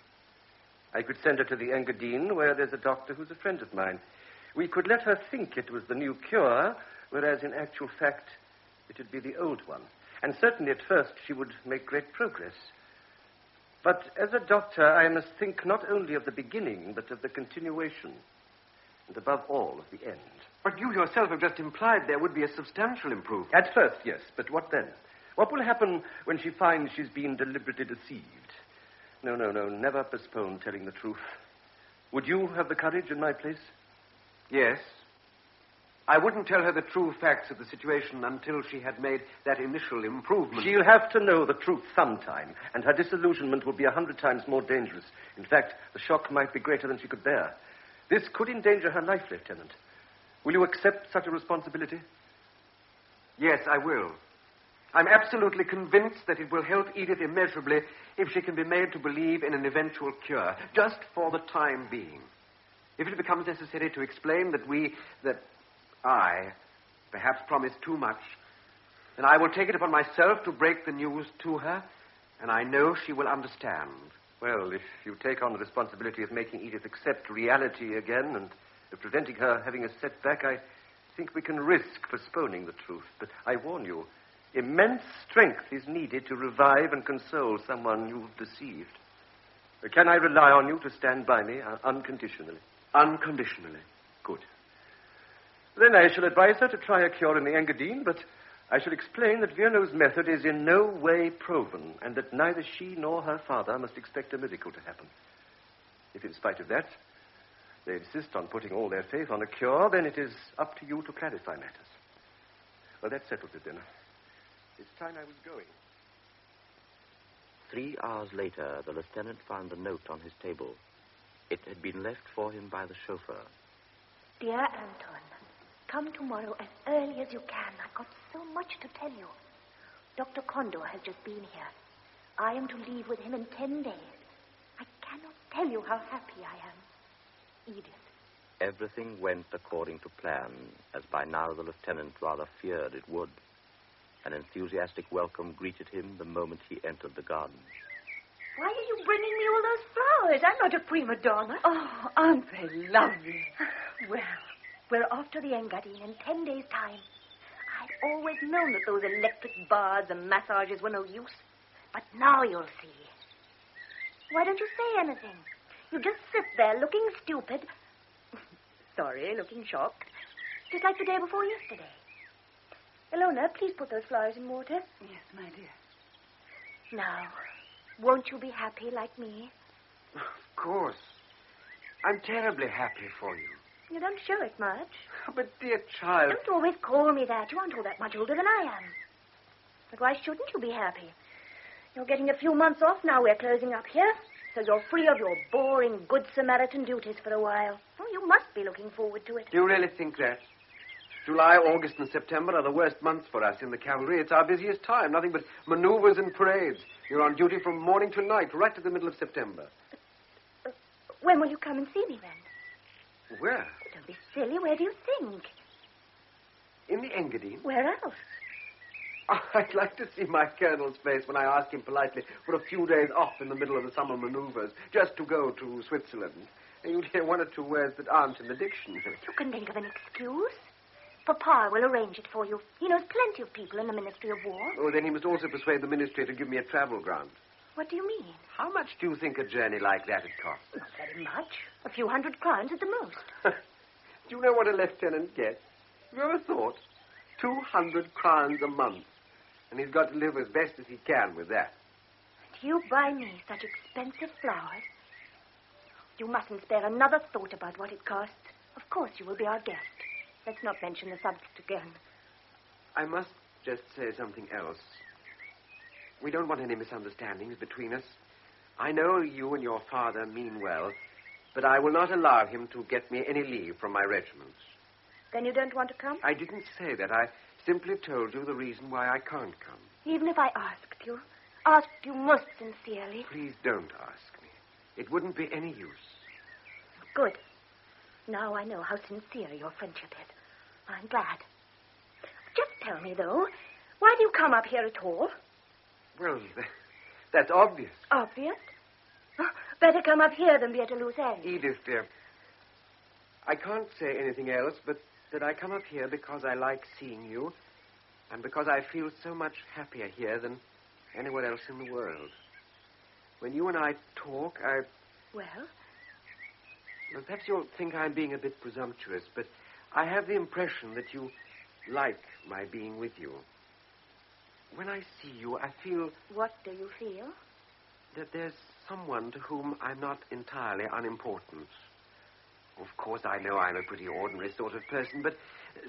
I could send her to the Engadine, where there's a doctor who's a friend of mine. We could let her think it was the new cure, whereas in actual fact it would be the old one. And certainly at first she would make great progress. But as a doctor, I must think not only of the beginning, but of the continuation. And above all, of the end. But you yourself have just implied there would be a substantial improvement. At first, yes. But what then? What will happen when she finds she's been deliberately deceived? No. Never postpone telling the truth. Would you have the courage in my place? Yes. I wouldn't tell her the true facts of the situation until she had made that initial improvement. She'll have to know the truth sometime, and her disillusionment will be 100 times more dangerous. In fact, the shock might be greater than she could bear. This could endanger her life, Lieutenant. Will you accept such a responsibility? Yes, I will. I'm absolutely convinced that it will help Edith immeasurably if she can be made to believe in an eventual cure, just for the time being. If it becomes necessary to explain that I perhaps promised too much, then I will take it upon myself to break the news to her, and I know she will understand. Well, if you take on the responsibility of making Edith accept reality again and of preventing her having a setback, I think we can risk postponing the truth. But I warn you, immense strength is needed to revive and console someone you've deceived. Can I rely on you to stand by me unconditionally? Unconditionally. Good. Then I shall advise her to try a cure in the Engadine, but I shall explain that Virnow's method is in no way proven, and that neither she nor her father must expect a miracle to happen. If in spite of that, they insist on putting all their faith on a cure, then it is up to you to clarify matters. Well, that settles it, then. It's time I was going. 3 hours later, the lieutenant found a note on his table. It had been left for him by the chauffeur. Dear Anton, come tomorrow as early as you can. I've got so much to tell you. Dr. Condor has just been here. I am to leave with him in 10 days. I cannot tell you how happy I am. Edith. Everything went according to plan, as by now the lieutenant rather feared it would. An enthusiastic welcome greeted him the moment he entered the garden. Why are you bringing me all those flowers? I'm not a prima donna. Oh, aren't they lovely? Well, we're off to the Engadine in 10 days' time. I'd always known that those electric baths and massages were no use. But now you'll see. Why don't you say anything? You just sit there looking stupid. Sorry, looking shocked. Just like the day before yesterday. Ilona, please put those flowers in water. Yes, my dear. Now, won't you be happy like me? Of course. I'm terribly happy for you. You don't show it much. But, dear child... Don't always call me that. You aren't all that much older than I am. But why shouldn't you be happy? You're getting a few months off now. We're closing up here. So you're free of your boring Good Samaritan duties for a while. Oh, you must be looking forward to it. Do you really think that? July, August, and September are the worst months for us in the cavalry. It's our busiest time. Nothing but maneuvers and parades. You're on duty from morning to night, right to the middle of September. When will you come and see me, then? Where? Don't be silly. Where do you think? In the Engadine. Where else? I'd like to see my colonel's face when I ask him politely for a few days off in the middle of the summer maneuvers, just to go to Switzerland. And you'd hear 1 or 2 words that aren't in the dictionary. You can think of an excuse. Papa will arrange it for you. He knows plenty of people in the Ministry of War. Oh, then he must also persuade the ministry to give me a travel grant. What do you mean? How much do you think a journey like that would cost? Not very much. A few 100 crowns at the most. Do you know what a lieutenant gets? Have you ever thought? 200 crowns a month. And he's got to live as best as he can with that. And you buy me such expensive flowers? You mustn't spare another thought about what it costs. Of course you will be our guest. Let's not mention the subject again. I must just say something else. We don't want any misunderstandings between us. I know you and your father mean well, but I will not allow him to get me any leave from my regiments. Then you don't want to come? I didn't say that. I simply told you the reason why I can't come. Even if I asked you most sincerely. Please don't ask me. It wouldn't be any use. Good. Now I know how sincere your friendship is. I'm glad. Just tell me, though, why do you come up here at all? Well, that's obvious. Obvious? Oh, better come up here than be at a loose end. Edith, dear, I can't say anything else but that I come up here because I like seeing you and because I feel so much happier here than anywhere else in the world. When you and I talk, Well, perhaps you'll think I'm being a bit presumptuous, but I have the impression that you like my being with you. When I see you, I feel... What do you feel? That there's someone to whom I'm not entirely unimportant. Of course, I know I'm a pretty ordinary sort of person, but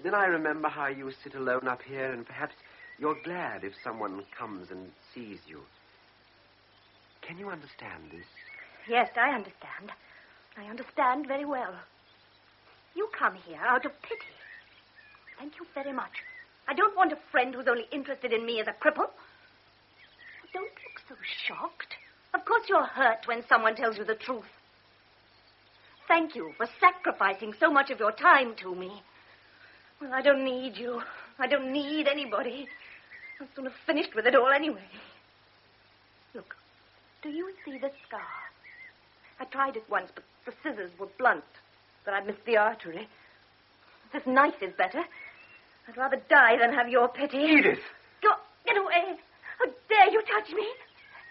then I remember how you sit alone up here, and perhaps you're glad if someone comes and sees you. Can you understand this? Yes, I understand. I understand very well. You come here out of pity. Thank you very much. I don't want a friend who's only interested in me as a cripple. Don't look so shocked. Of course you're hurt when someone tells you the truth. Thank you for sacrificing so much of your time to me. Well, I don't need you. I don't need anybody. I'll soon have finished with it all anyway. Look, do you see this scar? I tried it once, but the scissors were blunt. But I missed the artery. This knife is better. I'd rather die than have your pity. Edith! Get away. How dare you touch me?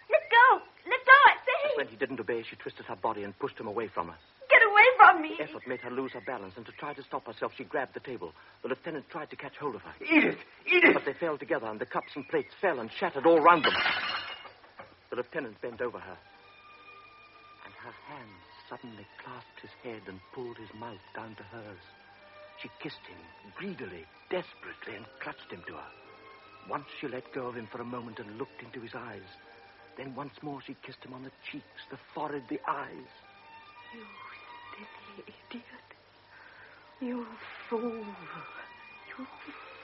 Let go. Let go, I say. When he didn't obey, she twisted her body and pushed him away from her. Get away from me. The effort made her lose her balance, and to try to stop herself, she grabbed the table. The lieutenant tried to catch hold of her. Edith! Edith! But they fell together, and the cups and plates fell and shattered all round them. The lieutenant bent over her, and her hands suddenly clasped his head and pulled his mouth down to hers. She kissed him, greedily, desperately, and clutched him to her. Once she let go of him for a moment and looked into his eyes. Then once more she kissed him on the cheeks, the forehead, the eyes. You silly idiot. You fool. You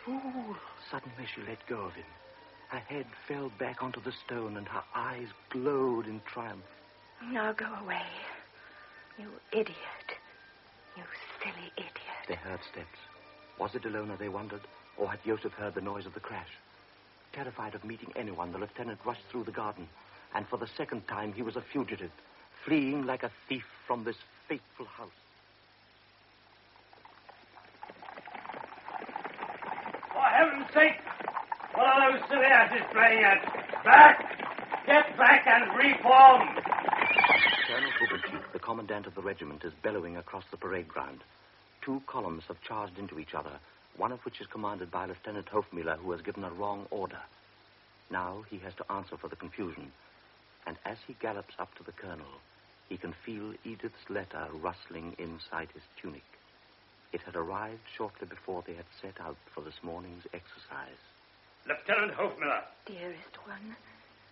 fool. Suddenly she let go of him. Her head fell back onto the stone, and her eyes glowed in triumph. Now go away. You idiot. You silly idiot. They heard steps. Was it Ilona, they wondered, or had Joseph heard the noise of the crash? Terrified of meeting anyone, the lieutenant rushed through the garden, and for the second time he was a fugitive, fleeing like a thief from this fateful house. For heaven's sake, what are those silly asses playing at? Back! Get back and reform! Colonel Bubencheek, the commandant of the regiment, is bellowing across the parade ground. 2 columns have charged into each other, one of which is commanded by Lieutenant Hofmüller, who has given a wrong order. Now he has to answer for the confusion, and as he gallops up to the colonel, he can feel Edith's letter rustling inside his tunic. It had arrived shortly before they had set out for this morning's exercise. Lieutenant Hofmüller. Dearest one,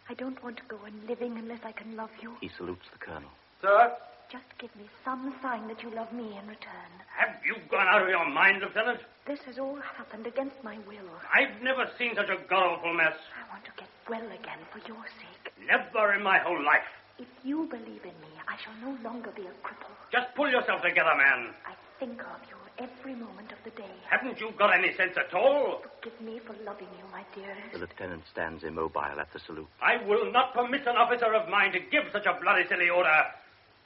I don't want to go on living unless I can love you. He salutes the colonel. Sir? Just give me some sign that you love me in return. Have you gone out of your mind, Lieutenant? This has all happened against my will. I've never seen such a god-awful mess. I want to get well again for your sake. Never in my whole life. If you believe in me, I shall no longer be a cripple. Just pull yourself together, man. I think of you every moment of the day. Haven't you got any sense at all? Forgive me for loving you, my dearest. The lieutenant stands immobile at the salute. I will not permit an officer of mine to give such a bloody silly order.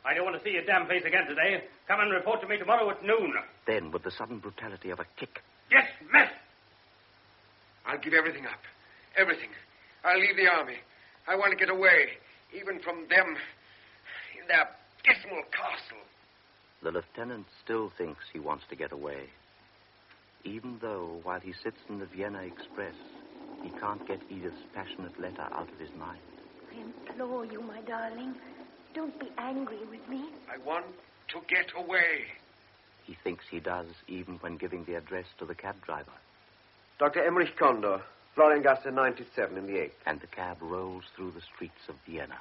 I don't want to see your damn face again today. Come and report to me tomorrow at noon. Then, with the sudden brutality of a kick... Yes, mess! I'll give everything up. Everything. I'll leave the army. I want to get away, even from them in their dismal castle. The lieutenant still thinks he wants to get away, even though, while he sits in the Vienna Express, he can't get Edith's passionate letter out of his mind. I implore you, my darling, don't be angry with me. I want to get away. He thinks he does, even when giving the address to the cab driver. Dr. Emmerich Kondor, Floriangasse 97 in the 8th. And the cab rolls through the streets of Vienna.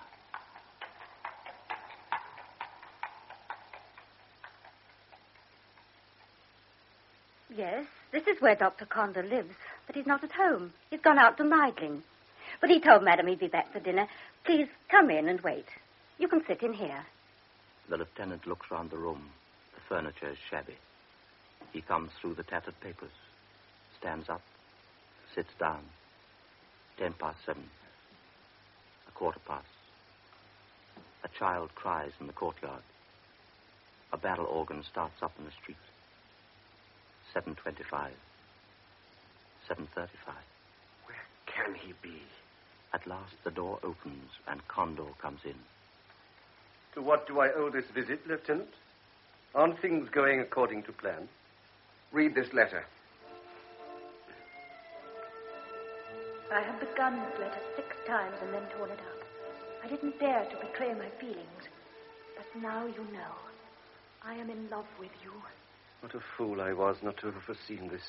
Yes, this is where Dr. Condor lives, but he's not at home. He's gone out to Meidling. But he told Madam he'd be back for dinner. Please come in and wait. You can sit in here. The lieutenant looks round the room. The furniture is shabby. He comes through the tattered papers, stands up, sits down. 7:10. 7:15. A child cries in the courtyard. A barrel organ starts up in the street. 7:25. 7:35. Where can he be? At last the door opens and Condor comes in. To what do I owe this visit, Lieutenant? Aren't things going according to plan? Read this letter. I have begun this letter 6 times and then torn it up. I didn't dare to betray my feelings. But now you know. I am in love with you. What a fool I was not to have foreseen this.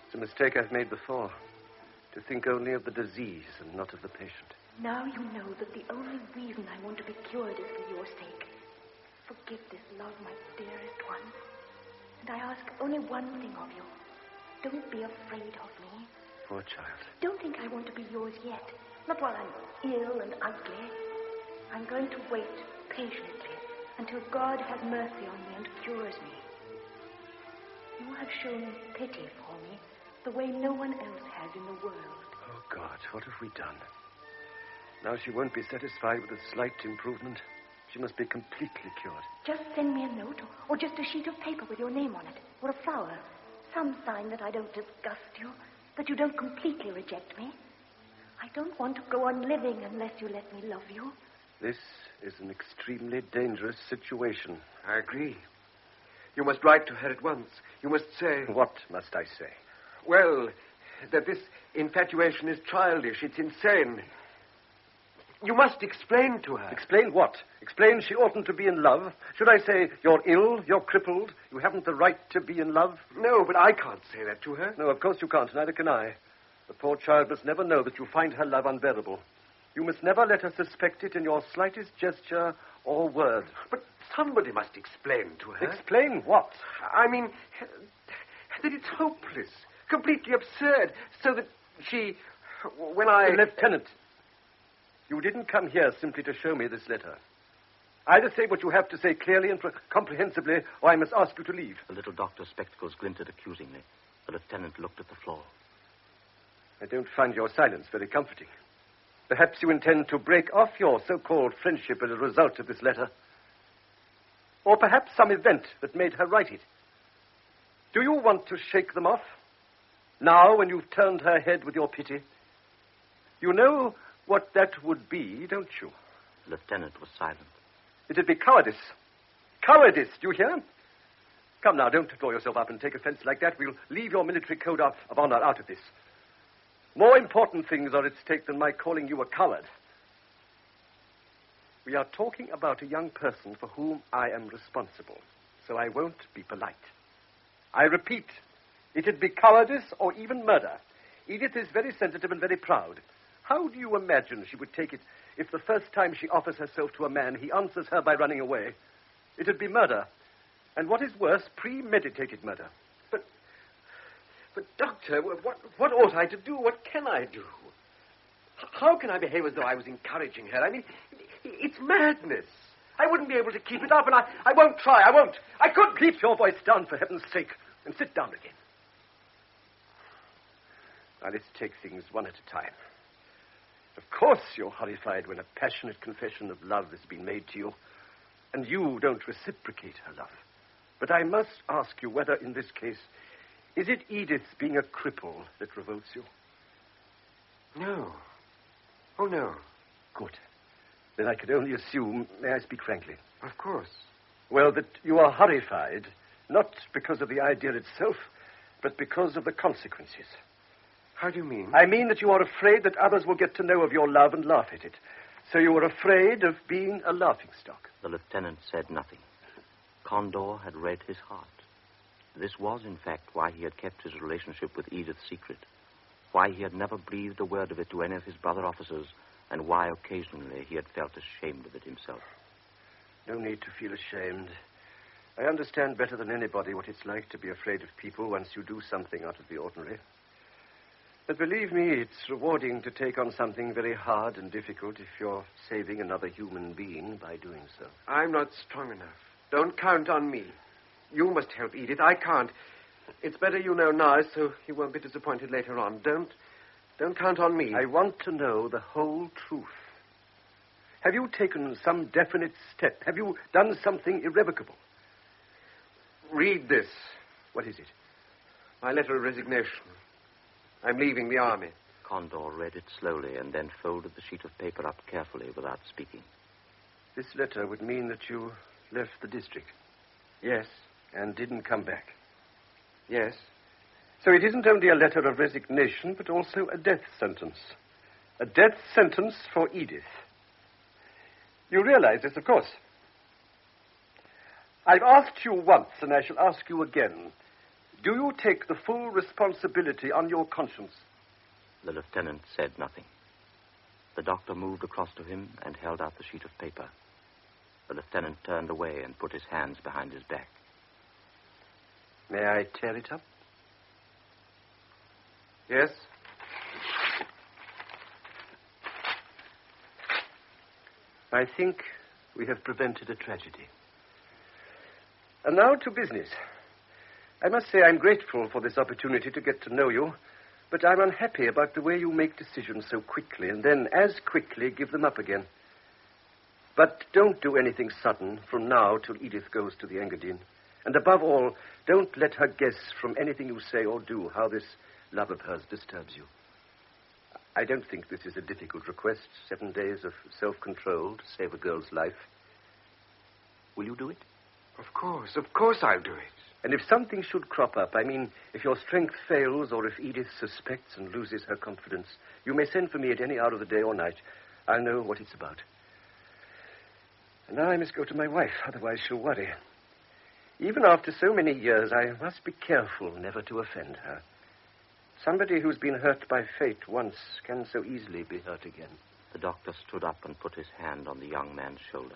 It's a mistake I've made before. To think only of the disease and not of the patient. Now you know that the only reason I want to be cured is for your sake. Forgive this love, my dearest one. And I ask only one thing of you. Don't be afraid of me. Poor child. Don't think I want to be yours yet. Not while I'm ill and ugly. I'm going to wait patiently until God has mercy on me and cures me. You have shown pity for me the way no one else has in the world. Oh, God, what have we done? Now she won't be satisfied with a slight improvement. She must be completely cured. Just send me a note or just a sheet of paper with your name on it, or a flower. Some sign that I don't disgust you, that you don't completely reject me. I don't want to go on living unless you let me love you. This is an extremely dangerous situation. I agree. You must write to her at once. You must say... What must I say? Well, that this infatuation is childish. It's insane. You must explain to her. Explain what? Explain she oughtn't to be in love? Should I say, you're ill, you're crippled, you haven't the right to be in love? No, but I can't say that to her. No, of course you can't, neither can I. The poor child must never know that you find her love unbearable. You must never let her suspect it in your slightest gesture or word. But somebody must explain to her. Explain what? I mean, that it's hopeless, completely absurd, so that she... When I... Lieutenant, you didn't come here simply to show me this letter. Either say what you have to say clearly and comprehensibly, or I must ask you to leave. The little doctor's spectacles glinted accusingly. The lieutenant looked at the floor. I don't find your silence very comforting. Perhaps you intend to break off your so-called friendship as a result of this letter. Or perhaps some event that made her write it. Do you want to shake them off? Now, when you've turned her head with your pity? You know what that would be, don't you? The lieutenant was silent. It'd be cowardice. Cowardice, do you hear? Come now, don't draw yourself up and take offense like that. We'll leave your military code of honor out of this. More important things are at stake than my calling you a coward. We are talking about a young person for whom I am responsible, so I won't be polite. I repeat, it'd be cowardice or even murder. Edith is very sensitive and very proud. How do you imagine she would take it if the first time she offers herself to a man, he answers her by running away? It'd be murder. And what is worse, premeditated murder. But, Doctor, what ought I to do? What can I do? How can I behave as though I was encouraging her? I mean, it's madness. I wouldn't be able to keep it up, and I won't try. I won't. I couldn't. Keep your voice down, for heaven's sake, and sit down again. Now, let's take things one at a time. Of course you're horrified when a passionate confession of love has been made to you, and you don't reciprocate her love. But I must ask you whether, in this case, is it Edith being a cripple that revolts you? No. Oh, no. Good. Then I could only assume, may I speak frankly? Of course. Well, that you are horrified, not because of the idea itself, but because of the consequences. How do you mean? I mean that you are afraid that others will get to know of your love and laugh at it. So you are afraid of being a laughingstock. The lieutenant said nothing. Condor had read his heart. This was, in fact, why he had kept his relationship with Edith secret, why he had never breathed a word of it to any of his brother officers, and why occasionally he had felt ashamed of it himself. No need to feel ashamed. I understand better than anybody what it's like to be afraid of people once you do something out of the ordinary. But believe me, it's rewarding to take on something very hard and difficult if you're saving another human being by doing so. I'm not strong enough. Don't count on me. You must help Edith. I can't. It's better you know now, so you won't be disappointed later on. Don't count on me. I want to know the whole truth. Have you taken some definite step? Have you done something irrevocable? Read this. What is it? My letter of resignation. I'm leaving the army. Condor read it slowly and then folded the sheet of paper up carefully without speaking. This letter would mean that you left the district. Yes. And didn't come back. Yes. So it isn't only a letter of resignation, but also a death sentence. A death sentence for Edith. You realize this, of course. I've asked you once, and I shall ask you again. Do you take the full responsibility on your conscience? The lieutenant said nothing. The doctor moved across to him and held out the sheet of paper. The lieutenant turned away and put his hands behind his back. May I tear it up? Yes? I think we have prevented a tragedy. And now to business. I must say I'm grateful for this opportunity to get to know you, but I'm unhappy about the way you make decisions so quickly and then as quickly give them up again. But don't do anything sudden from now till Edith goes to the Engadine. And above all, don't let her guess from anything you say or do how this love of hers disturbs you. I don't think this is a difficult request. 7 days of self-control to save a girl's life. Will you do it? Of course I'll do it. And if something should crop up, I mean, if your strength fails or if Edith suspects and loses her confidence, you may send for me at any hour of the day or night. I'll know what it's about. And now I must go to my wife, otherwise she'll worry. Even after so many years, I must be careful never to offend her. Somebody who's been hurt by fate once can so easily be hurt again. The doctor stood up and put his hand on the young man's shoulder.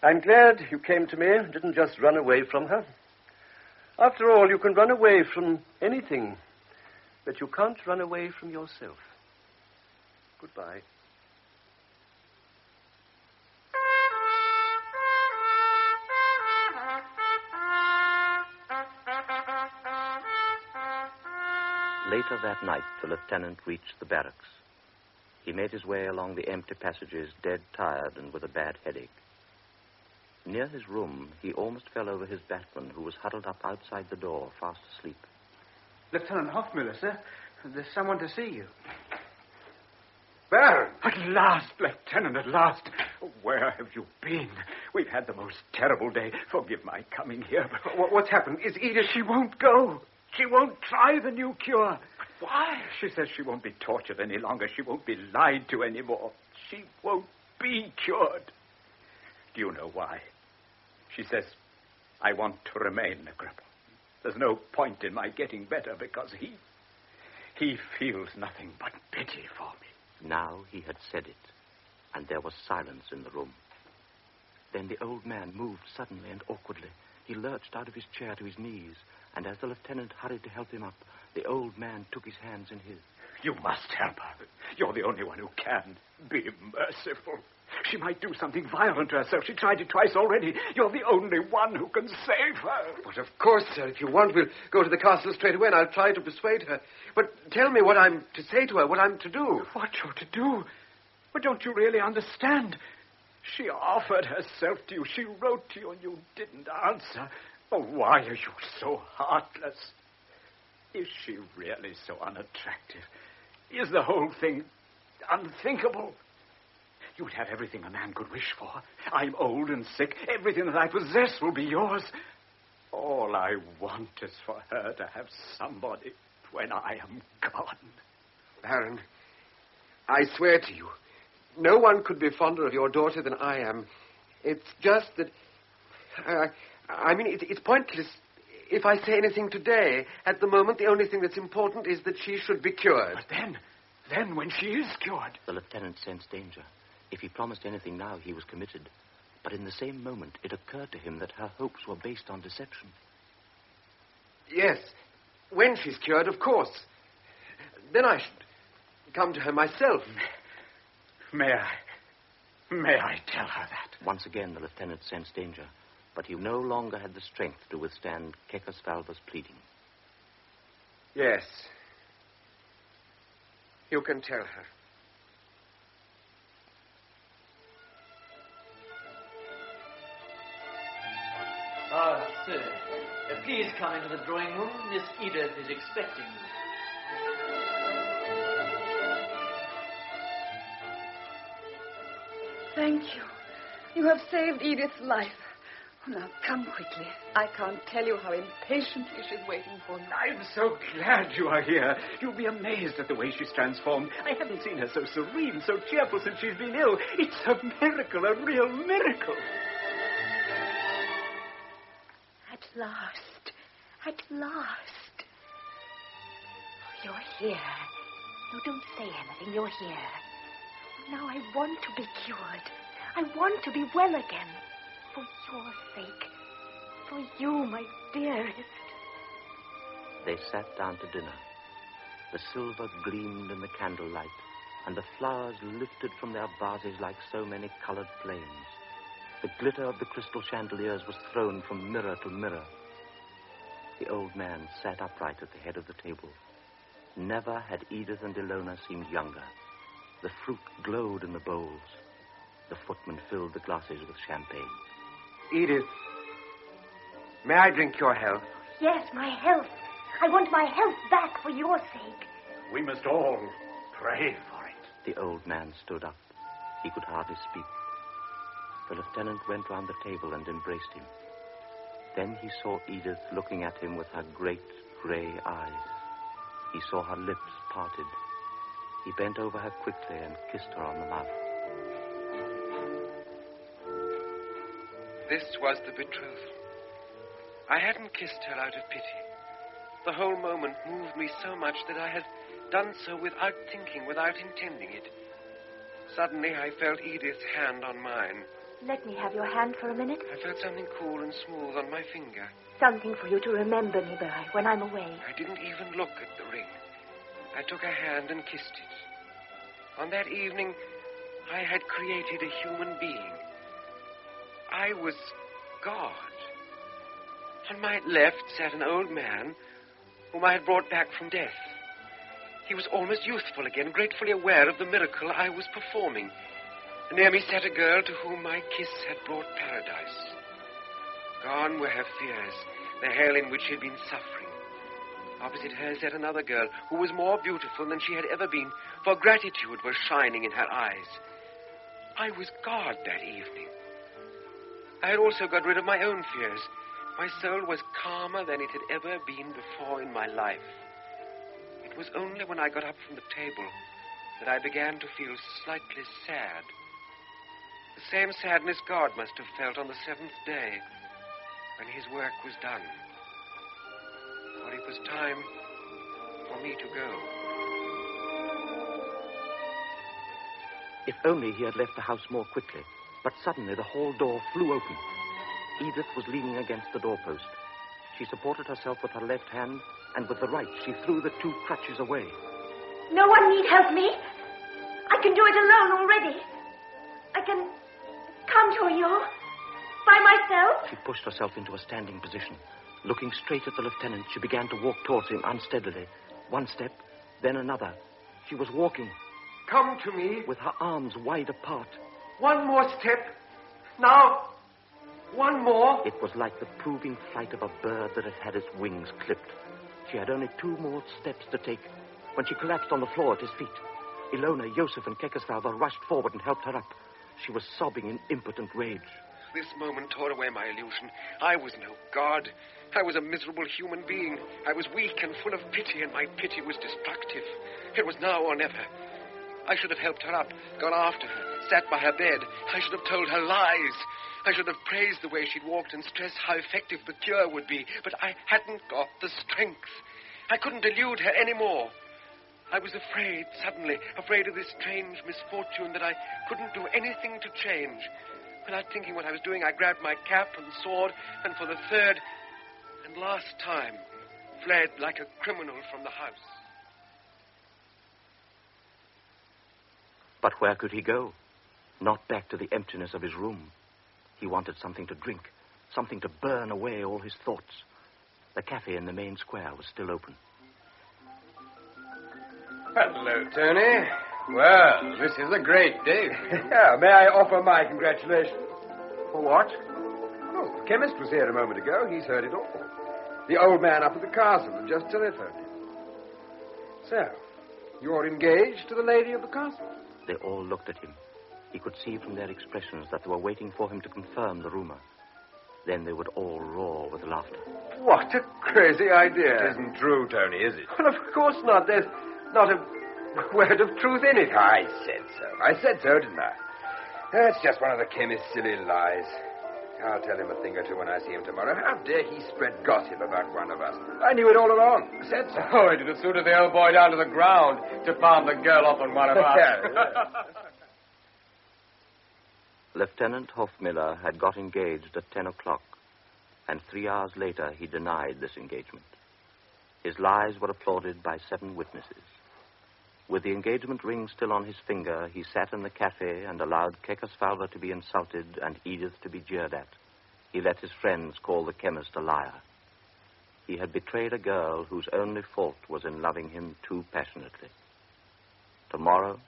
I'm glad you came to me and didn't just run away from her. After all, you can run away from anything, but you can't run away from yourself. Goodbye. Later that night, the lieutenant reached the barracks. He made his way along the empty passages, dead tired and with a bad headache. Near his room, he almost fell over his batman, who was huddled up outside the door, fast asleep. Lieutenant Hoffmüller, sir. There's someone to see you. Baron! At last, Lieutenant, at last. Where have you been? We've had the most terrible day. Forgive my coming here, but... What's happened? Is Edith... She won't go. She won't try the new cure. But why? She says she won't be tortured any longer. She won't be lied to anymore. She won't be cured. Do you know why? She says, I want to remain a cripple. There's no point in my getting better because he feels nothing but pity for me. Now he had said it, and there was silence in the room. Then the old man moved suddenly and awkwardly. He lurched out of his chair to his knees, and as the lieutenant hurried to help him up, the old man took his hands in his. You must help her. You're the only one who can. Be merciful. She might do something violent to herself. She tried it twice already. You're the only one who can save her. But of course, sir, if you want, we'll go to the castle straight away and I'll try to persuade her. But tell me what I'm to say to her, what I'm to do. What you're to do? But don't you really understand? She offered herself to you. She wrote to you and you didn't answer. Oh, why are you so heartless? Is she really so unattractive? Is the whole thing unthinkable? You'd have everything a man could wish for. I'm old and sick. Everything that I possess will be yours. All I want is for her to have somebody when I am gone. Baron, I swear to you, no one could be fonder of your daughter than I am. It's just that... I mean, it's pointless if I say anything today. At the moment, the only thing that's important is that she should be cured. But then when she is cured... The lieutenant sensed danger. If he promised anything now, he was committed. But in the same moment, it occurred to him that her hopes were based on deception. Yes, when she's cured, of course. Then I should come to her myself. May I tell her that? Once again, the lieutenant sensed danger, but he no longer had the strength to withstand Kekosvalva's pleading. Yes. You can tell her. Ah, sir. Please come into the drawing room. Miss Edith is expecting you. Thank you. You have saved Edith's life. Now, come quickly. I can't tell you how impatiently she's waiting for you. I'm so glad you are here. You'll be amazed at the way she's transformed. I haven't seen her so serene, so cheerful since she's been ill. It's a miracle, a real miracle. last. At last. You're here. No, don't say anything. You're here. Now I want to be cured. I want to be well again. For your sake. For you, my dearest. They sat down to dinner. The silver gleamed in the candlelight, and the flowers lifted from their vases like so many colored flames. The glitter of the crystal chandeliers was thrown from mirror to mirror. The old man sat upright at the head of the table. Never had Edith and Ilona seemed younger. The fruit glowed in the bowls. The footman filled the glasses with champagne. Edith, may I drink your health? Yes, my health. I want my health back for your sake. We must all pray for it. The old man stood up. He could hardly speak. The lieutenant went round the table and embraced him. Then he saw Edith looking at him with her great gray eyes. He saw her lips parted. He bent over her quickly and kissed her on the mouth. This was the betrothal. I hadn't kissed her out of pity. The whole moment moved me so much that I had done so without thinking, without intending it. Suddenly, I felt Edith's hand on mine. Let me have your hand for a minute. I felt something cool and smooth on my finger. Something for you to remember me by when I'm away. I didn't even look at the ring. I took her hand and kissed it. On that evening, I had created a human being. I was God. On my left sat an old man whom I had brought back from death. He was almost youthful again, gratefully aware of the miracle I was performing. Near me sat a girl to whom my kiss had brought paradise. Gone were her fears, the hell in which she had been suffering. Opposite her sat another girl who was more beautiful than she had ever been, for gratitude was shining in her eyes. I was God that evening. I had also got rid of my own fears. My soul was calmer than it had ever been before in my life. It was only when I got up from the table that I began to feel slightly sad. The same sadness God must have felt on the seventh day when his work was done. For it was time for me to go. If only he had left the house more quickly. But suddenly the hall door flew open. Edith was leaning against the doorpost. She supported herself with her left hand, and with the right she threw the two crutches away. No one need help me. I can do it alone already. I can come to you by myself. She pushed herself into a standing position. Looking straight at the lieutenant, she began to walk towards him unsteadily. One step, then another. She was walking. Come to me. With her arms wide apart. One more step. Now, one more. It was like the proving flight of a bird that had had its wings clipped. She had only 2 more steps to take when she collapsed on the floor at his feet. Ilona, Joseph, and Kekesvalva rushed forward and helped her up. She was sobbing in impotent rage. This moment tore away my illusion. I was no god. I was a miserable human being. I was weak and full of pity, and my pity was destructive. It was now or never. I should have helped her up, gone after her, sat by her bed. I should have told her lies. I should have praised the way she'd walked and stressed how effective the cure would be. But I hadn't got the strength. I couldn't elude her anymore. I was afraid, suddenly, afraid of this strange misfortune that I couldn't do anything to change. Without thinking what I was doing, I grabbed my cap and sword, and for the third and last time, fled like a criminal from the house. But where could he go? Not back to the emptiness of his room. He wanted something to drink, something to burn away all his thoughts. The cafe in the main square was still open. Hello, Tony. Well, this is a great day. Yeah, may I offer my congratulations? For what? Oh, the chemist was here a moment ago. He's heard it all. The old man up at the castle had just telephoned him. So, you're engaged to the lady of the castle? They all looked at him. He could see from their expressions that they were waiting for him to confirm the rumor. Then they would all roar with laughter. What a crazy idea. It isn't true, Tony, is it? Well, of course not. There's not a word of truth in it. I said so. I said so, didn't I? That's just one of the chemist's silly lies. I'll tell him a thing or two when I see him tomorrow. How dare he spread gossip about one of us? I knew it all along. Said so. Oh, it would have suited the old boy down to the ground to palm the girl off on one of us. Yeah. Lieutenant Hofmiller had got engaged at 10 o'clock, and 3 hours later he denied this engagement. His lies were applauded by 7 witnesses. With the engagement ring still on his finger, he sat in the cafe and allowed Kekosvalva to be insulted and Edith to be jeered at. He let his friends call the chemist a liar. He had betrayed a girl whose only fault was in loving him too passionately. Tomorrow,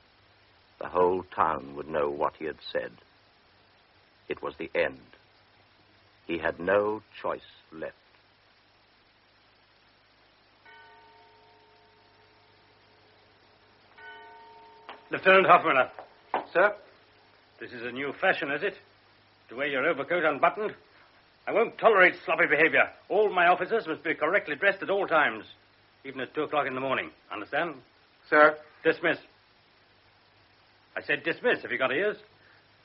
the whole town would know what he had said. It was the end. He had no choice left. Lieutenant Hofmiller. Sir? This is a new fashion, is it? To wear your overcoat unbuttoned? I won't tolerate sloppy behavior. All my officers must be correctly dressed at all times, even at 2 o'clock in the morning. Understand? Sir? Dismiss. I said dismiss. Have you got ears?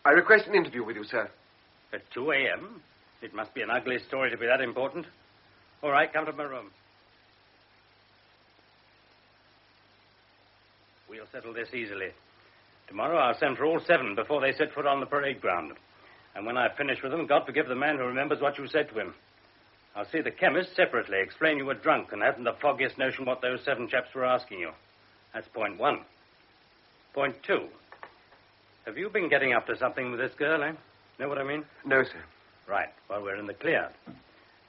I request an interview with you, sir. At 2 a.m.? It must be an ugly story to be that important. All right, come to my room. We'll settle this easily. Tomorrow I'll send for all 7 before they set foot on the parade ground. And when I've finished with them, God forgive the man who remembers what you said to him. I'll see the chemist separately, explain you were drunk and hadn't the foggiest notion what those 7 chaps were asking you. That's point 1. Point 2. Have you been getting up to something with this girl, eh? Know what I mean? No, sir. Right. Well, we're in the clear.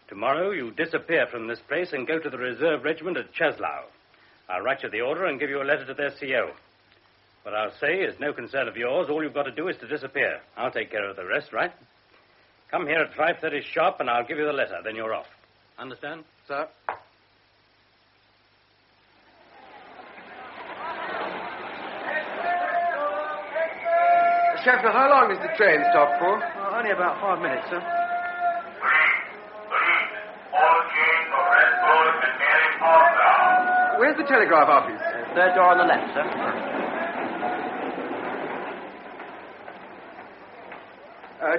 Tomorrow you disappear from this place and go to the reserve regiment at Chaslau. I'll write you the order and give you a letter to their CO. What I'll say is no concern of yours. All you've got to do is to disappear. I'll take care of the rest, right? Come here at 5:30 sharp and I'll give you the letter. Then you're off. Understand? Sir? Schaffner, how long is the train stop for? Only about 5 minutes, sir. Where's the telegraph office? Third door on the left, sir.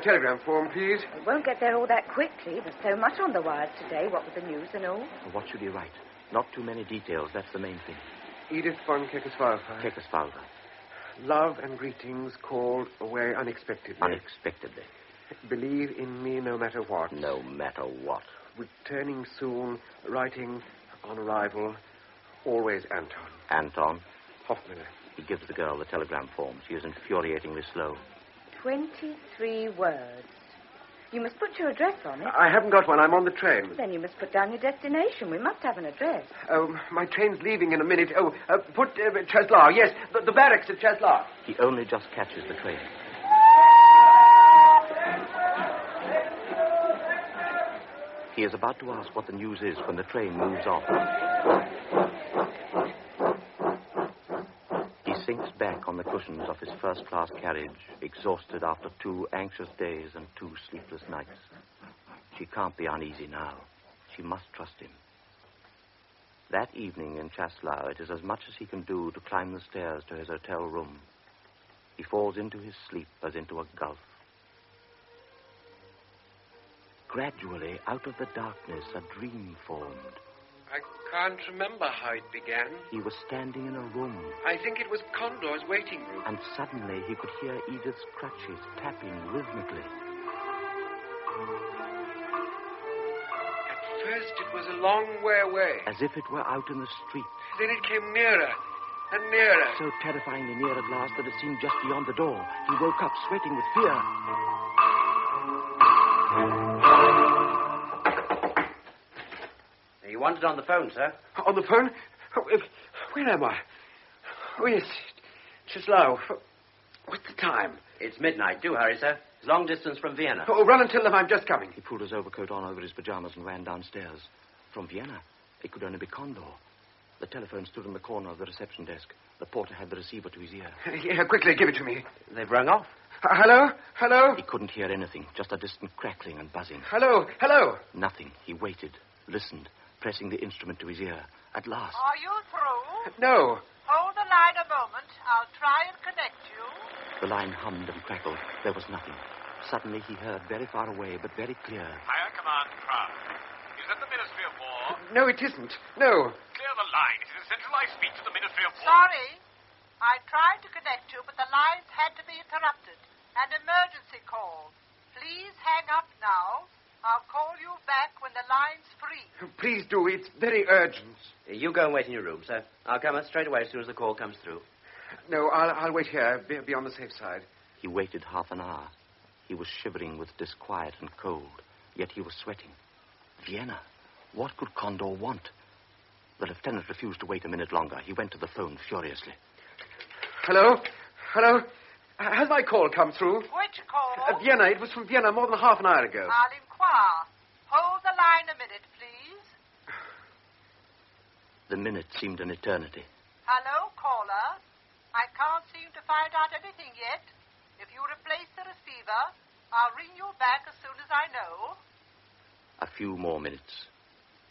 Telegram form, please. We won't get there all that quickly. There's so much on the wires today, what with the news and all. What should he write? Not too many details. That's the main thing. Edith von Kekosvalva. Kekosvalva. Love and greetings called away unexpectedly. Unexpectedly. Believe in me no matter what. No matter what. Returning soon, writing on arrival, always Anton. Anton? Hofmiller. He gives the girl the telegram form. She is infuriatingly slow. 23 words. You must put your address on it. I haven't got one. I'm on the train. Then you must put down your destination. We must have an address. Oh, my train's leaving in a minute. Oh, put Chaslau. Yes, the barracks at Chaslau. He only just catches the train. He is about to ask what the news is when the train moves off. He sinks back on the cushions of his first-class carriage, exhausted after 2 anxious days and 2 sleepless nights. She can't be uneasy now. She must trust him. That evening in Chaslau, it is as much as he can do to climb the stairs to his hotel room. He falls into his sleep as into a gulf. Gradually, out of the darkness, a dream formed. I can't remember how it began. He was standing in a room. I think it was Condor's waiting room. And suddenly he could hear Edith's crutches tapping rhythmically. At first it was a long way away. As if it were out in the street. Then it came nearer and nearer. So terrifyingly near at last that it seemed just beyond the door. He woke up sweating with fear. You wanted on the phone, sir? On the phone? Where am I? Oh, yes. Chaslau. What's the time? It's midnight. Do hurry, sir. It's long distance from Vienna. Oh, run and tell them I'm just coming. He pulled his overcoat on over his pajamas and ran downstairs. From Vienna, it could only be Condor. The telephone stood in the corner of the reception desk. The porter had the receiver to his ear. Yeah, quickly, give it to me. They've rung off. Hello? Hello? He couldn't hear anything, just a distant crackling and buzzing. Hello? Hello? Nothing. He waited, listened, pressing the instrument to his ear. At last. Are you through? No. Hold the line a moment. I'll try and connect you. The line hummed and crackled. There was nothing. Suddenly he heard, very far away, but very clear. Higher command, Crown. Is that the Ministry of War? No, it isn't. No. Clear the line. It is essential I speak to the Ministry of War. Sorry. I tried to connect you, but the lines had to be interrupted. An emergency call. Please hang up now. I'll call you back when the line's free. Please do. It's very urgent. You go and wait in your room, sir. I'll come up straight away as soon as the call comes through. No, I'll wait here. Be on the safe side. He waited half an hour. He was shivering with disquiet and cold, yet he was sweating. Vienna. What could Condor want? The lieutenant refused to wait a minute longer. He went to the phone furiously. Hello? Hello? Has my call come through? Which call? Vienna. It was from Vienna more than half an hour ago. I'll inquire. Hold the line a minute, please. The minute seemed an eternity. Hello, caller. I can't seem to find out anything yet. If you replace the receiver, I'll ring you back as soon as I know. A few more minutes.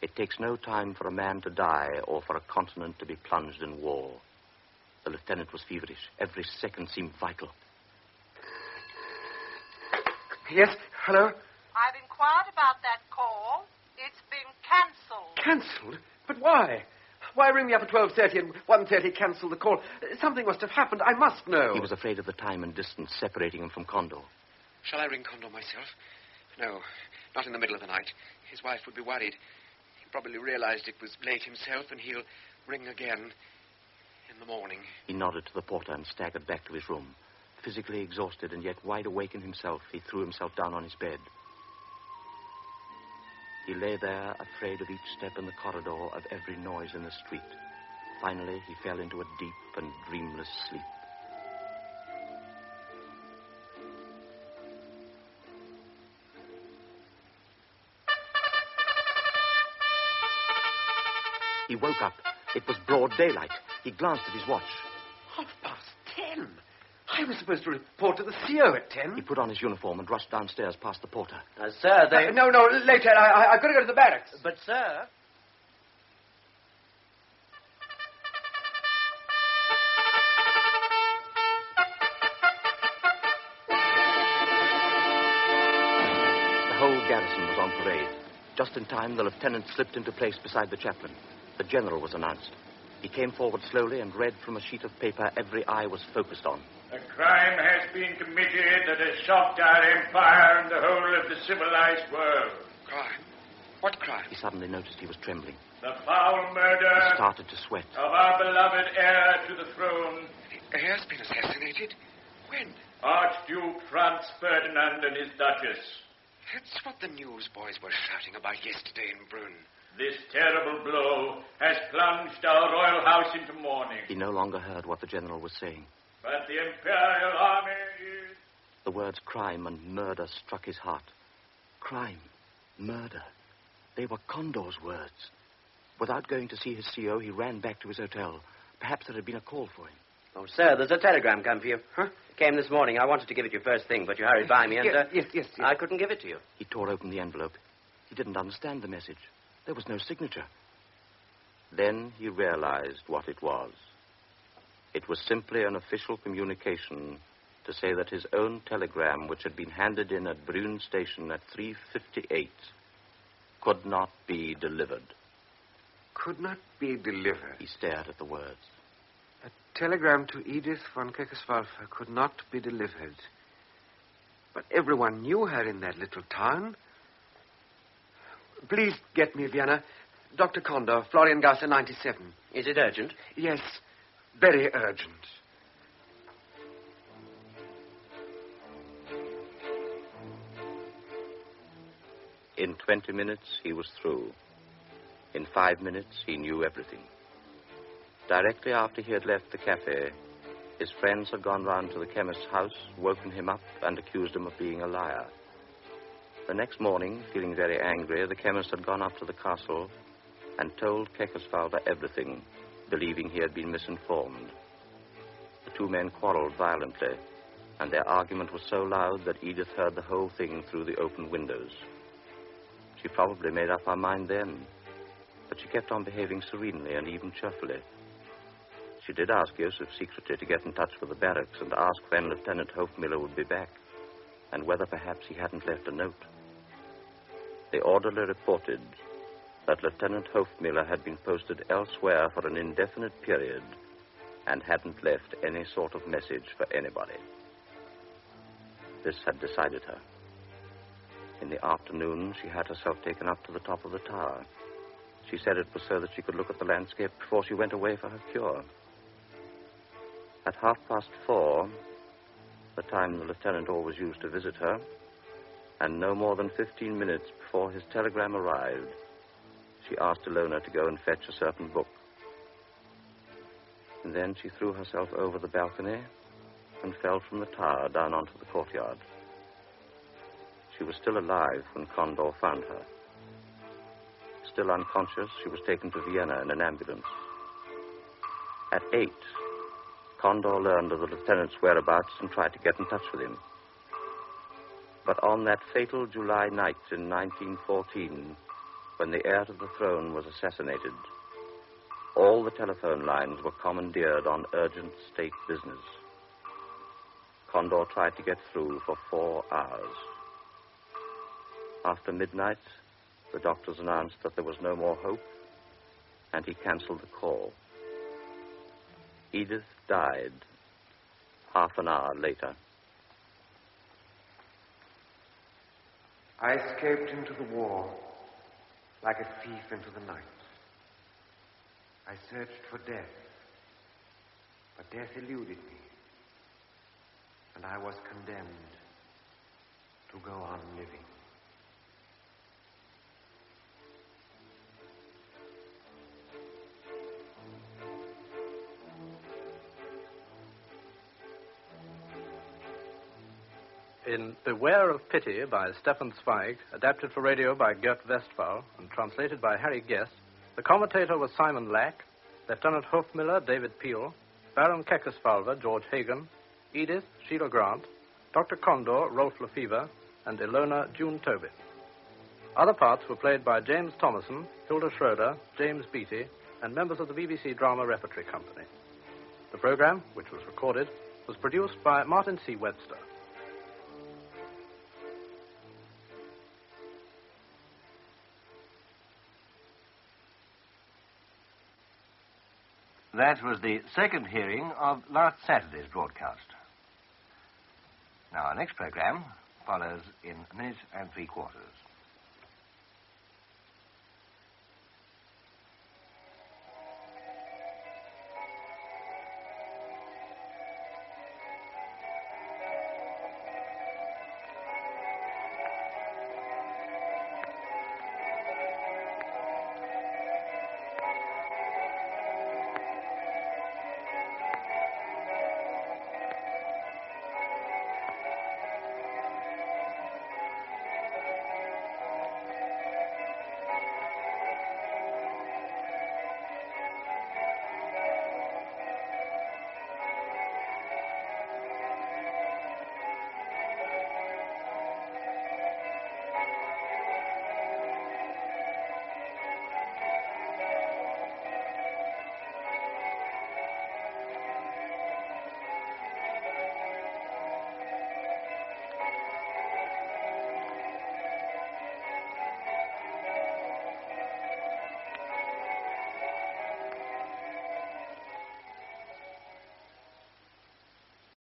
It takes no time for a man to die or for a continent to be plunged in war. The lieutenant was feverish. Every second seemed vital. Yes, hello? I've inquired about that call. It's been cancelled. Cancelled? But why? Why ring me up at 12:30 and 1:30 cancel the call? Something must have happened. I must know. He was afraid of the time and distance separating him from Condor. Shall I ring Condor myself? No, not in the middle of the night. His wife would be worried. He probably realized it was late himself, and he'll ring again in the morning. He nodded to the porter and staggered back to his room. Physically exhausted and yet wide awake in himself, he threw himself down on his bed. He lay there, afraid of each step in the corridor, of every noise in the street. Finally, he fell into a deep and dreamless sleep. He woke up. It was broad daylight. He glanced at his watch. 10:30. I was supposed to report to the CO at 10. He put on his uniform and rushed downstairs past the porter. Sir, they... No, later. I've got to go to the barracks. But, sir... The whole garrison was on parade. Just in time, the lieutenant slipped into place beside the chaplain. The general was announced. He came forward slowly and read from a sheet of paper every eye was focused on. A crime has been committed that has shocked our empire and the whole of the civilized world. Crime? What crime? He suddenly noticed he was trembling. The foul murder... He started to sweat. ...of our beloved heir to the throne. The heir's been assassinated? When? Archduke Franz Ferdinand and his Duchess. That's what the newsboys were shouting about yesterday in Brünn. This terrible blow has plunged our royal house into mourning. He no longer heard what the general was saying. But the Imperial Army is... The words crime and murder struck his heart. Crime, murder. They were Condor's words. Without going to see his CO, he ran back to his hotel. Perhaps there had been a call for him. Oh, sir, there's a telegram come for you. Huh? It came this morning. I wanted to give it you first thing, but you hurried by me and... Yes. I couldn't give it to you. He tore open the envelope. He didn't understand the message. There was no signature. Then he realized what it was. It was simply an official communication to say that his own telegram, which had been handed in at Brünn Station at 3:58, could not be delivered. Could not be delivered? He stared at the words. A telegram to Edith von Kekeswalfer could not be delivered. But everyone knew her in that little town. Please get me, Vienna. Dr. Condor, Floriangasse 97. Is it urgent? Yes, very urgent. In 20 minutes, he was through. In 5 minutes, he knew everything. Directly after he had left the cafe, his friends had gone round to the chemist's house, woken him up, and accused him of being a liar. The next morning, feeling very angry, the chemist had gone up to the castle and told Kekeswalfer everything, believing he had been misinformed. The two men quarreled violently, and their argument was so loud that Edith heard the whole thing through the open windows. She probably made up her mind then, but she kept on behaving serenely and even cheerfully. She did ask Joseph secretly to get in touch with the barracks and ask when Lieutenant Hofmiller would be back. and whether perhaps he hadn't left a note. The orderly reported that Lieutenant Hofmiller had been posted elsewhere for an indefinite period and hadn't left any sort of message for anybody. This had decided her. In the afternoon, she had herself taken up to the top of the tower. She said it was so that she could look at the landscape before she went away for her cure. At 4:30, the time the lieutenant always used to visit her, and no more than 15 minutes before his telegram arrived, she asked Ilona to go and fetch a certain book. And then she threw herself over the balcony and fell from the tower down onto the courtyard. She was still alive when Condor found her. Still unconscious, she was taken to Vienna in an ambulance. At 8, Condor learned of the lieutenant's whereabouts and tried to get in touch with him. But on that fatal July night in 1914, when the heir to the throne was assassinated, all the telephone lines were commandeered on urgent state business. Condor tried to get through for 4 hours. After midnight, the doctors announced that there was no more hope, and he canceled the call. Edith died half an hour later. I escaped into the war like a thief into the night. I searched for death, but death eluded me, and I was condemned to go on living. In Beware of Pity by Stefan Zweig, adapted for radio by Gert Westphal and translated by Harry Guest, the commentator was Simon Lack, Lieutenant Hofmiller David Peel, Baron Keckesfalver George Hagen, Edith Sheila Grant, Dr. Condor Rolf Lefevre, and Ilona June Tobin. Other parts were played by James Thomason, Hilda Schroeder, James Beattie, and members of the BBC Drama Repertory Company. The program, which was recorded, was produced by Martin C. Webster. That was the second hearing of last Saturday's broadcast. Now, our next program follows in a minute and 3/4.